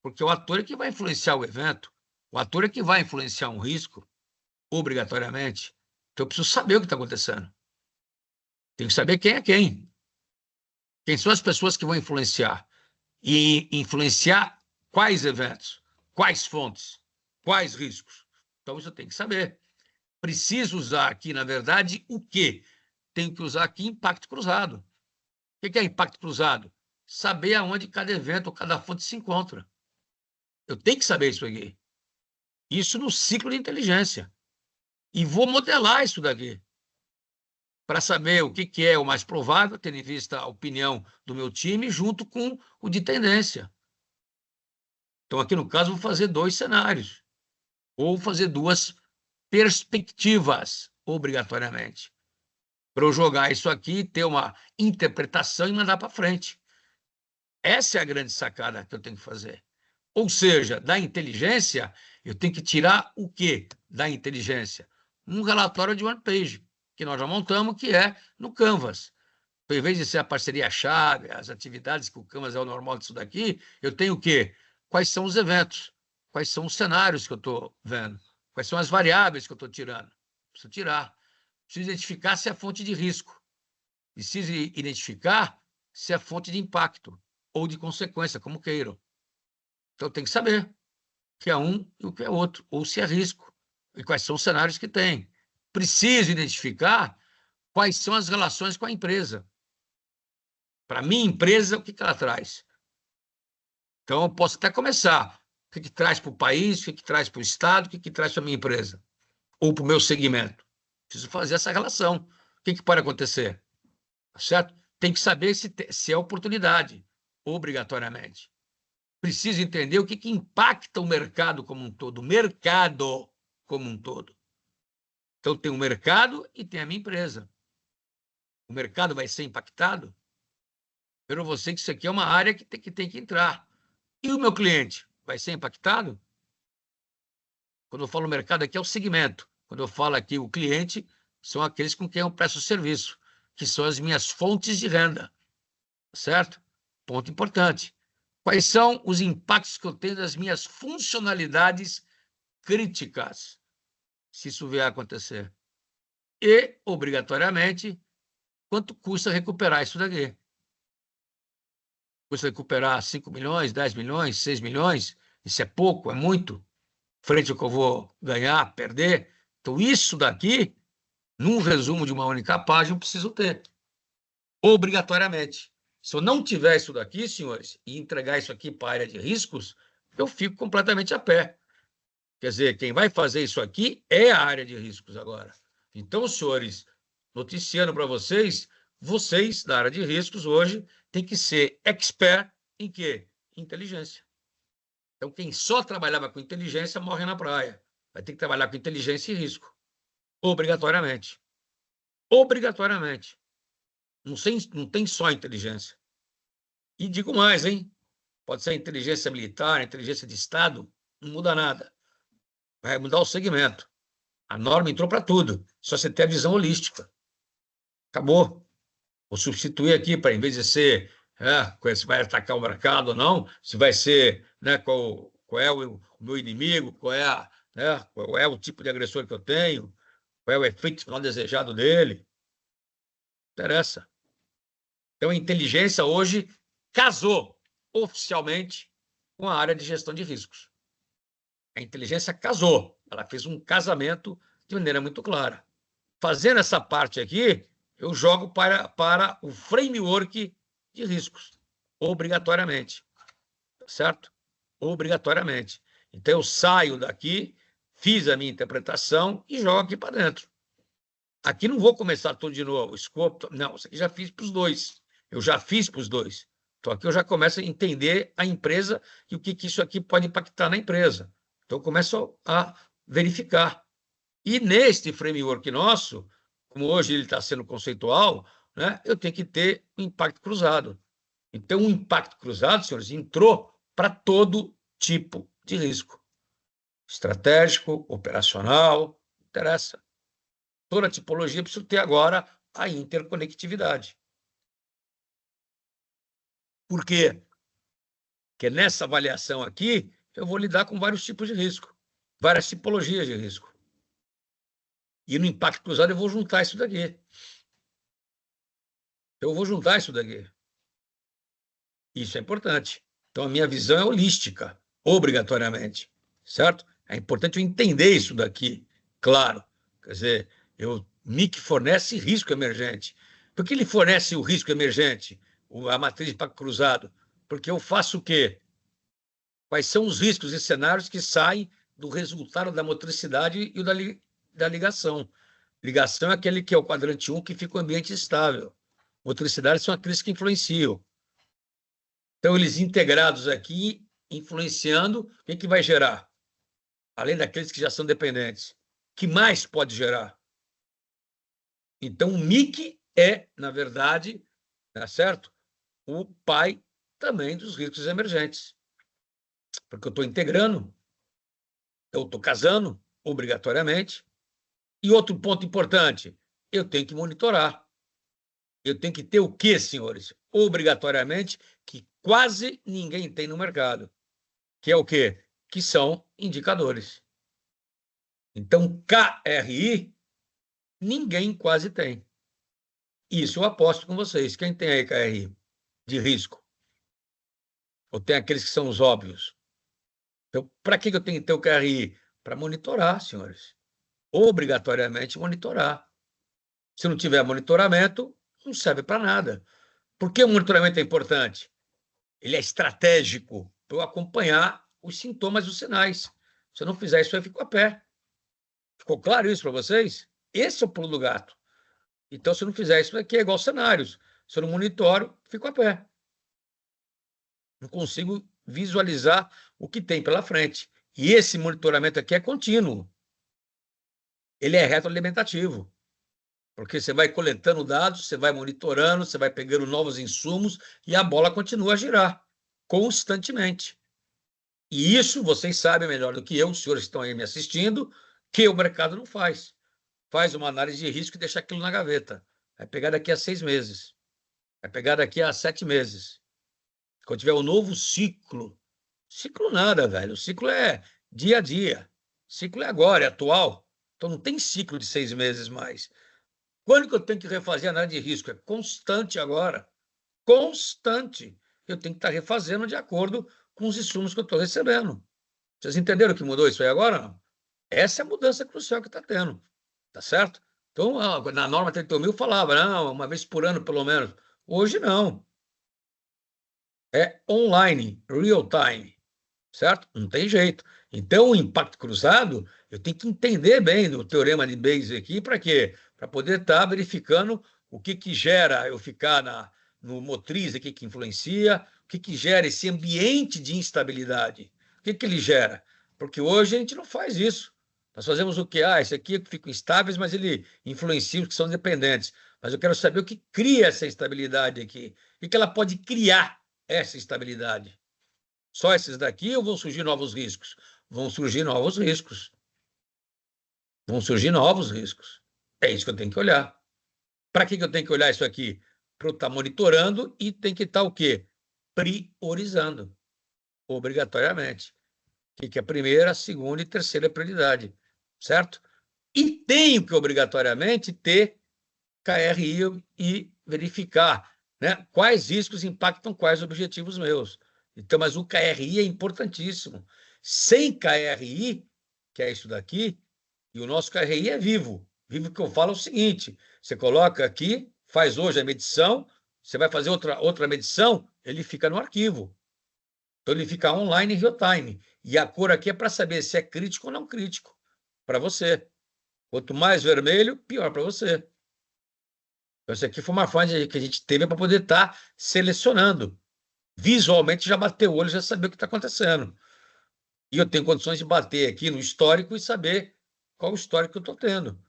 Porque o ator é que vai influenciar o evento. O ator é que vai influenciar um risco, obrigatoriamente. Então, eu preciso saber o que está acontecendo. Tenho que saber quem é quem. Quem são as pessoas que vão influenciar? E influenciar quais eventos, quais fontes, quais riscos. Então, isso eu tenho que saber. Preciso usar aqui, na verdade, o quê? Tenho que usar aqui impacto cruzado. O que é impacto cruzado? Saber aonde cada evento ou cada fonte se encontra. Eu tenho que saber isso aqui. Isso no ciclo de inteligência. E vou modelar isso daqui para saber o que é o mais provável, tendo em vista a opinião do meu time, junto com o de tendência. Então, aqui no caso, vou fazer 2 cenários, ou fazer 2 perspectivas, obrigatoriamente, para eu jogar isso aqui, ter uma interpretação e mandar para frente. Essa é a grande sacada que eu tenho que fazer. Ou seja, da inteligência, eu tenho que tirar o quê da inteligência? Um relatório de one page, que nós já montamos, que é no Canvas. Então, em vez de ser a parceria-chave, as atividades que o Canvas é o normal disso daqui, eu tenho o quê? Quais são os eventos? Quais são os cenários que eu estou vendo? Quais são as variáveis que eu estou tirando? Preciso tirar. Preciso identificar se é fonte de risco. Preciso identificar se é fonte de impacto ou de consequência, como queiram. Então, tem que saber o que é um e o que é outro, ou se é risco, e quais são os cenários que tem. Preciso identificar quais são as relações com a empresa. Para mim, empresa, o que ela traz? Então, eu posso até começar. O que traz para o país, o que traz para o Estado, o que traz para a minha empresa, ou para o meu segmento. Preciso fazer essa relação. O que pode acontecer? Tá certo? Tem que saber se é oportunidade, obrigatoriamente. Preciso entender o que impacta o mercado como um todo. O mercado como um todo. Então, tem o mercado e tem a minha empresa. O mercado vai ser impactado? Eu não sei que isso aqui é uma área que tem que entrar. E o meu cliente vai ser impactado? Quando eu falo mercado aqui é o segmento. Quando eu falo aqui o cliente, são aqueles com quem eu presto serviço, que são as minhas fontes de renda. Certo? Ponto importante. Quais são os impactos que eu tenho das minhas funcionalidades críticas, se isso vier a acontecer? E, obrigatoriamente, quanto custa recuperar isso daqui? Custa recuperar 5 milhões, 10 milhões, 6 milhões? Isso é pouco, é muito? Frente ao que eu vou ganhar, perder? Então, isso daqui, num resumo de uma única página, eu preciso ter. Obrigatoriamente. Se eu não tiver isso daqui, senhores, e entregar isso aqui para a área de riscos, eu fico completamente a pé. Quer dizer, quem vai fazer isso aqui é a área de riscos agora. Então, senhores, noticiando para vocês, vocês da área de riscos hoje têm que ser expert em quê? Inteligência. Então, quem só trabalhava com inteligência morre na praia. Vai ter que trabalhar com inteligência e risco. Obrigatoriamente. Obrigatoriamente. Não tem só inteligência. E digo mais, hein? Pode ser inteligência militar, inteligência de Estado, não muda nada. Vai mudar o segmento. A norma entrou para tudo. Só você ter a visão holística. Acabou. Vou substituir aqui para, em vez de ser se vai atacar o mercado ou não, se vai ser qual é o meu inimigo, qual é o tipo de agressor que eu tenho, qual é o efeito final desejado dele. Não interessa. Então, a inteligência hoje casou oficialmente com a área de gestão de riscos. A inteligência casou, ela fez um casamento de maneira muito clara. Fazendo essa parte aqui, eu jogo para o framework de riscos, obrigatoriamente, certo? Obrigatoriamente. Então, eu saio daqui, fiz a minha interpretação e jogo aqui para dentro. Aqui não vou começar tudo de novo, escopo, não, isso aqui já fiz para os dois. Eu já fiz para os dois. Então, aqui eu já começo a entender a empresa e o que isso aqui pode impactar na empresa. Então, eu começo a verificar. E neste framework nosso, como hoje ele está sendo conceitual, né, eu tenho que ter um impacto cruzado. Então, o impacto cruzado, senhores, entrou para todo tipo de risco. Estratégico, operacional, não interessa. Toda tipologia precisa ter agora a interconectividade. Por quê? Porque nessa avaliação aqui, eu vou lidar com vários tipos de risco, várias tipologias de risco. E no impacto cruzado eu vou juntar isso daqui. Eu vou juntar isso daqui. Isso é importante. Então, a minha visão é holística, obrigatoriamente, certo? É importante eu entender isso daqui, claro. Quer dizer, MIC fornece risco emergente. Por que ele fornece o risco emergente, a matriz de impacto cruzado? Porque eu faço o quê? Quais são os riscos e cenários que saem do resultado da motricidade e da ligação? Ligação é aquele que é o quadrante 1, que fica o ambiente estável. Motricidade são aqueles que influenciam. Então, eles integrados aqui, influenciando, o que vai gerar? Além daqueles que já são dependentes. O que mais pode gerar? Então, o MIC é, na verdade, tá certo? O pai também dos riscos emergentes. Porque eu estou integrando, eu estou casando, obrigatoriamente. E outro ponto importante, eu tenho que monitorar. Eu tenho que ter o quê, senhores? Obrigatoriamente, que quase ninguém tem no mercado. Que é o quê? Que são indicadores. Então, KRI, ninguém quase tem. Isso eu aposto com vocês. Quem tem aí KRI de risco? Ou tem aqueles que são os óbvios? Então, para que eu tenho que ter o KRI? Para monitorar, senhores. Obrigatoriamente monitorar. Se não tiver monitoramento, não serve para nada. Por que o monitoramento é importante? Ele é estratégico para eu acompanhar os sintomas e os sinais. Se eu não fizer isso, eu fico a pé. Ficou claro isso para vocês? Esse é o pulo do gato. Então, se eu não fizer isso aqui, é igual cenários. Se eu não monitoro, fico a pé. Não consigo visualizar o que tem pela frente. E esse monitoramento aqui é contínuo. Ele é retroalimentativo, porque você vai coletando dados, você vai monitorando, você vai pegando novos insumos e a bola continua a girar constantemente. E isso vocês sabem melhor do que eu, os senhores que estão aí me assistindo, que o mercado não faz. Faz uma análise de risco e deixa aquilo na gaveta. Vai pegar daqui a 6 meses. Vai pegar daqui a 7 meses. Quando tiver um novo ciclo. Ciclo nada, velho. O ciclo é dia a dia. O ciclo é agora, é atual. Então não tem ciclo de 6 meses mais. Quando que eu tenho que refazer a análise de risco? É constante agora. Constante. Eu tenho que estar refazendo de acordo com os insumos que eu estou recebendo. Vocês entenderam que mudou isso aí agora? Não? Essa é a mudança crucial que está tendo. Tá certo? Então, na norma 31.000 falava, não, uma vez por ano, pelo menos. Hoje, não. É online, real time. Certo? Não tem jeito. Então, o impacto cruzado, eu tenho que entender bem do teorema de Bayes aqui, para quê? Para poder estar verificando o que gera eu ficar no motriz aqui que influencia, o que gera esse ambiente de instabilidade. O que ele gera? Porque hoje a gente não faz isso. Nós fazemos o quê? Esse aqui fica instáveis, mas ele influencia os que são dependentes. Mas eu quero saber o que cria essa instabilidade aqui. O que ela pode criar essa instabilidade? Só esses daqui ou vão surgir novos riscos? Vão surgir novos riscos. Vão surgir novos riscos. É isso que eu tenho que olhar. Para que eu tenho que olhar isso aqui? Para eu estar monitorando e tem que estar o quê? Priorizando, obrigatoriamente. O que é a primeira, a segunda e terceira prioridade, certo? E tenho que, obrigatoriamente, ter KRI e verificar, né, quais riscos impactam quais objetivos meus. Então, mas o KRI é importantíssimo. Sem KRI, que é isso daqui, e o nosso KRI é vivo. Vivo que eu falo é o seguinte: você coloca aqui, faz hoje a medição, você vai fazer outra medição, ele fica no arquivo. Então, ele fica online em real time. E a cor aqui é para saber se é crítico ou não crítico para você. Quanto mais vermelho, pior para você. Então, isso aqui foi uma forma que a gente teve para poder estar selecionando. Visualmente, já bater o olho, já saber o que está acontecendo. E eu tenho condições de bater aqui no histórico e saber qual o histórico que eu estou tendo.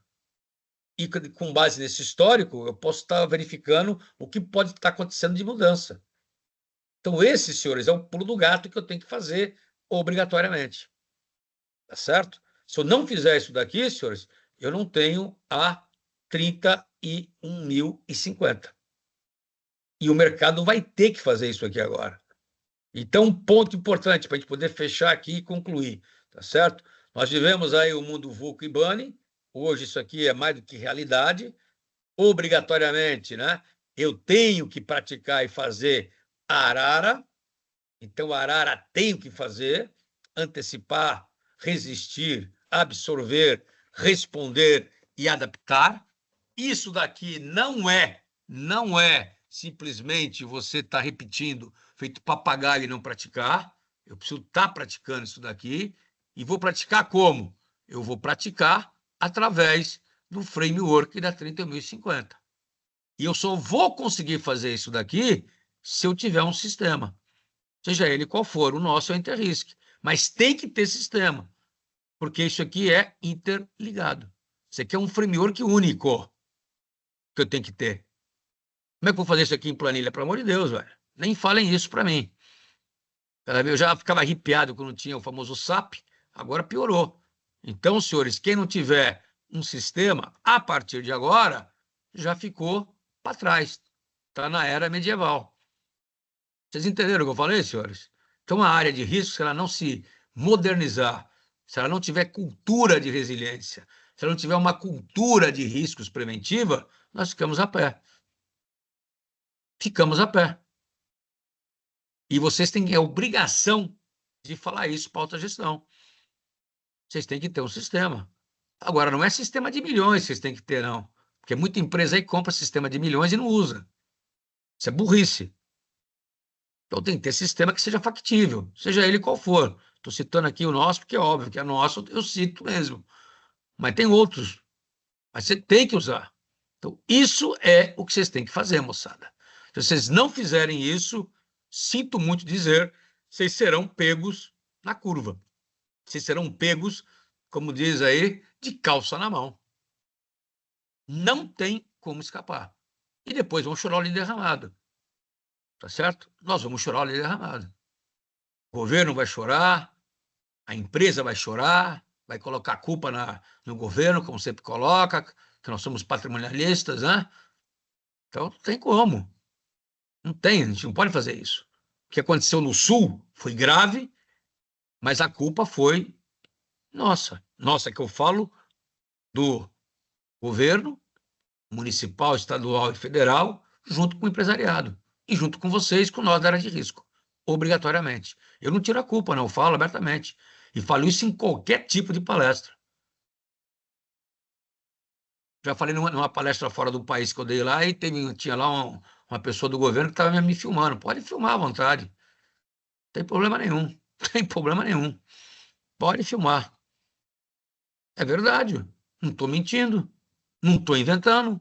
E com base nesse histórico, eu posso estar verificando o que pode estar acontecendo de mudança. Então, esse, senhores, é o pulo do gato que eu tenho que fazer obrigatoriamente. Tá certo? Se eu não fizer isso daqui, senhores, eu não tenho a 31.050. E o mercado vai ter que fazer isso aqui agora. Então, um ponto importante para a gente poder fechar aqui e concluir, tá certo? Nós vivemos aí o mundo VUCA e BANI, hoje isso aqui é mais do que realidade, obrigatoriamente, né? Eu tenho que praticar e fazer a Arara, então a Arara tenho que fazer, antecipar, resistir, absorver, responder e adaptar. Isso daqui não é simplesmente você estar repetindo, feito papagaio e não praticar. Eu preciso estar praticando isso daqui. E vou praticar como? Eu vou praticar através do framework da 30.050. E eu só vou conseguir fazer isso daqui se eu tiver um sistema. Seja ele qual for, o nosso é o Interrisk. Mas tem que ter sistema, porque isso aqui é interligado. Isso aqui é um framework único que eu tenho que ter. Como é que eu vou fazer isso aqui em planilha? Pelo amor de Deus, velho. Nem falem isso para mim. Eu já ficava arrepiado quando tinha o famoso SAP, agora piorou. Então, senhores, quem não tiver um sistema, a partir de agora, já ficou para trás. Está na era medieval. Vocês entenderam o que eu falei, senhores? Então, a área de risco, se ela não se modernizar, se ela não tiver cultura de resiliência, se ela não tiver uma cultura de riscos preventiva, nós ficamos a pé. Ficamos a pé. E vocês têm a obrigação de falar isso para a alta gestão. Vocês têm que ter um sistema. Agora, não é sistema de milhões que vocês têm que ter, não. Porque muita empresa aí compra sistema de milhões e não usa. Isso é burrice. Então, tem que ter sistema que seja factível, seja ele qual for. Estou citando aqui o nosso, porque é óbvio que é nosso, eu cito mesmo. Mas tem outros. Mas você tem que usar. Então, isso é o que vocês têm que fazer, moçada. Se vocês não fizerem isso, sinto muito dizer, vocês serão pegos na curva. Vocês serão pegos, como diz aí, de calça na mão. Não tem como escapar. E depois vão chorar o leite derramado. Tá certo? Nós vamos chorar o leite derramado. O governo vai chorar, a empresa vai chorar, vai colocar a culpa no governo, como sempre coloca, que nós somos patrimonialistas, né? Então, não tem como. Não tem, a gente não pode fazer isso. O que aconteceu no Sul foi grave, mas a culpa foi nossa. Nossa, que eu falo do governo municipal, estadual e federal, junto com o empresariado e junto com vocês, com nós da área de risco, obrigatoriamente. Eu não tiro a culpa, não, eu falo abertamente. E falo isso em qualquer tipo de palestra. Já falei numa palestra fora do país que eu dei lá e tinha lá uma pessoa do governo que estava me filmando. Pode filmar à vontade. Não tem problema nenhum. Não tem problema nenhum. Pode filmar. É verdade. Não estou mentindo. Não estou inventando.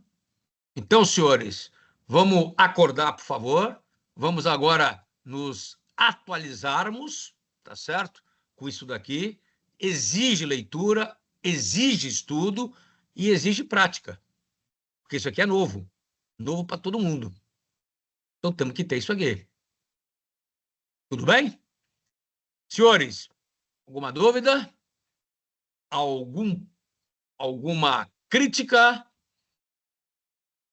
Então, senhores, vamos acordar, por favor. Vamos agora nos atualizarmos, tá certo? Com isso daqui. Exige leitura, exige estudo e exige prática. Porque isso aqui é novo. Novo para todo mundo. Então, temos que ter isso aqui. Tudo bem? Senhores, alguma dúvida? Alguma crítica?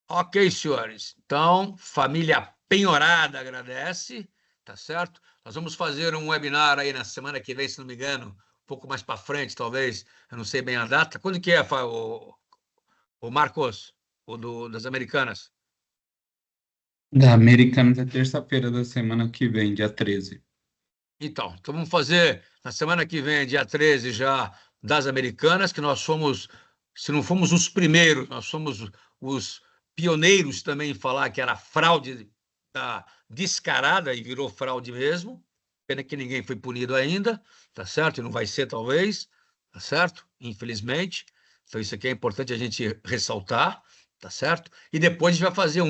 Ok, senhores. Então, família Penhorada agradece, tá certo? Nós vamos fazer um webinar aí na semana que vem, se não me engano, um pouco mais para frente, talvez. Eu não sei bem a data. Quando que é, o Marcos, das Americanas? Da Americanas é terça-feira da semana que vem, dia 13. Então vamos fazer na semana que vem, dia 13, já das Americanas, que nós somos, se não fomos os primeiros, nós somos os pioneiros também em falar que era fraude descarada e virou fraude mesmo. Pena que ninguém foi punido ainda, tá certo? E não vai ser, talvez, tá certo? Infelizmente. Então, isso aqui é importante a gente ressaltar, tá certo? E depois a gente vai fazer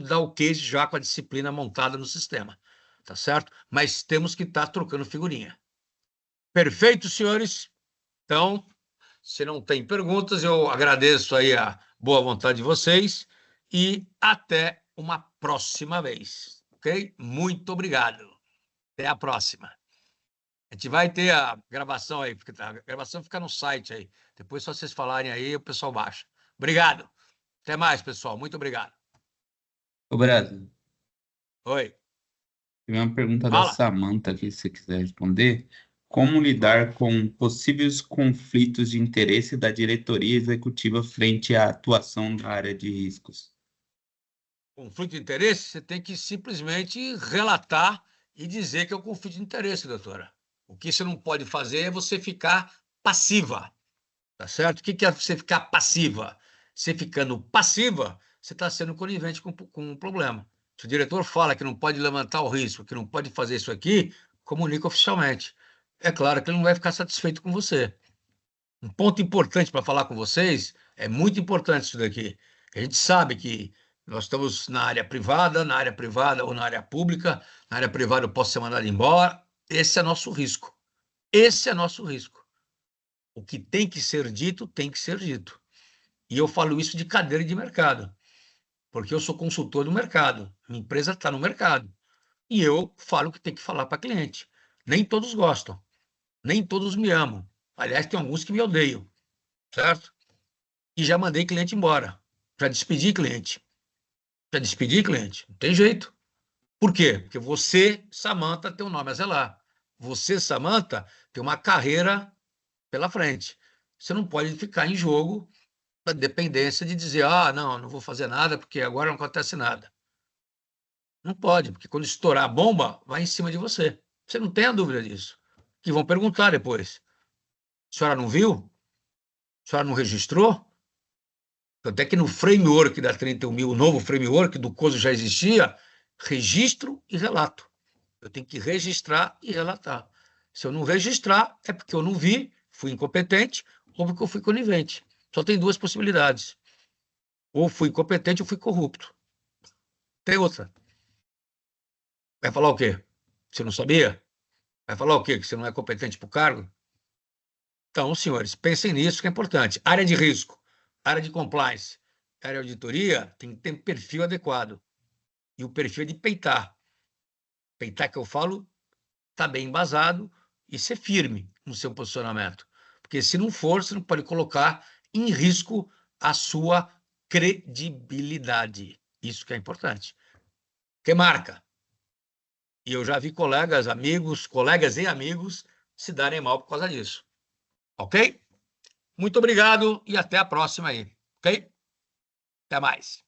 dar o case já com a disciplina montada no sistema, tá certo? Mas temos que estar trocando figurinha. Perfeito, senhores? Então, se não tem perguntas, eu agradeço aí a boa vontade de vocês e até uma próxima vez, ok? Muito obrigado. Até a próxima. A gente vai ter a gravação aí, porque a gravação fica no site aí. Depois, só vocês falarem aí, o pessoal baixa. Obrigado. Até mais, pessoal. Muito obrigado. Ô, Brasil, Oi. tem uma pergunta da Fala. Samantha aqui, se você quiser responder. Como Fala. lidar com possíveis conflitos de interesse da diretoria executiva frente à atuação na área de riscos? Conflito de interesse, você tem que simplesmente relatar e dizer que é um conflito de interesse, doutora. O que você não pode fazer é você ficar passiva, tá certo? O que é você ficar passiva? Você ficando passiva, você está sendo conivente com um problema. Se o diretor fala que não pode levantar o risco, que não pode fazer isso aqui, comunica oficialmente. É claro que ele não vai ficar satisfeito com você. Um ponto importante para falar com vocês, é muito importante isso daqui. A gente sabe que nós estamos na área privada ou na área pública. Na área privada eu posso ser mandado embora. Esse é nosso risco. Esse é nosso risco. O que tem que ser dito, tem que ser dito. E eu falo isso de cadeira de mercado, porque eu sou consultor do mercado. Minha empresa está no mercado. E eu falo o que tem que falar para cliente. Nem todos gostam, nem todos me amam. Aliás, tem alguns que me odeiam, certo? E já mandei cliente embora. Já despedi cliente. Já despedi cliente. Não tem jeito. Por quê? Porque você, Samantha, tem um nome a zelar. Você, Samantha, tem uma carreira pela frente. Você não pode ficar em jogo da dependência de dizer, não, não vou fazer nada porque agora não acontece nada. Não pode, porque quando estourar a bomba, vai em cima de você. Você não tem a dúvida disso. Que vão perguntar depois. A senhora não viu? A senhora não registrou? Até que no framework da 31.000, o novo framework do COSO já existia, registro e relato. Eu tenho que registrar e relatar. Se eu não registrar, é porque eu não vi, fui incompetente ou porque eu fui conivente. Só tem duas possibilidades. Ou fui incompetente ou fui corrupto. Tem outra. Vai falar o quê? Você não sabia? Vai falar o quê? Que você não é competente para o cargo? Então, senhores, pensem nisso que é importante. Área de risco, área de compliance, área de auditoria tem que ter um perfil adequado. E o perfil é de peitar. Peitar que eu falo está bem embasado e ser firme no seu posicionamento. Porque se não for, você não pode colocar em risco a sua credibilidade. Isso que é importante. Que marca? E eu já vi colegas e amigos se darem mal por causa disso. Ok? Muito obrigado e até a próxima aí. Ok? Até mais.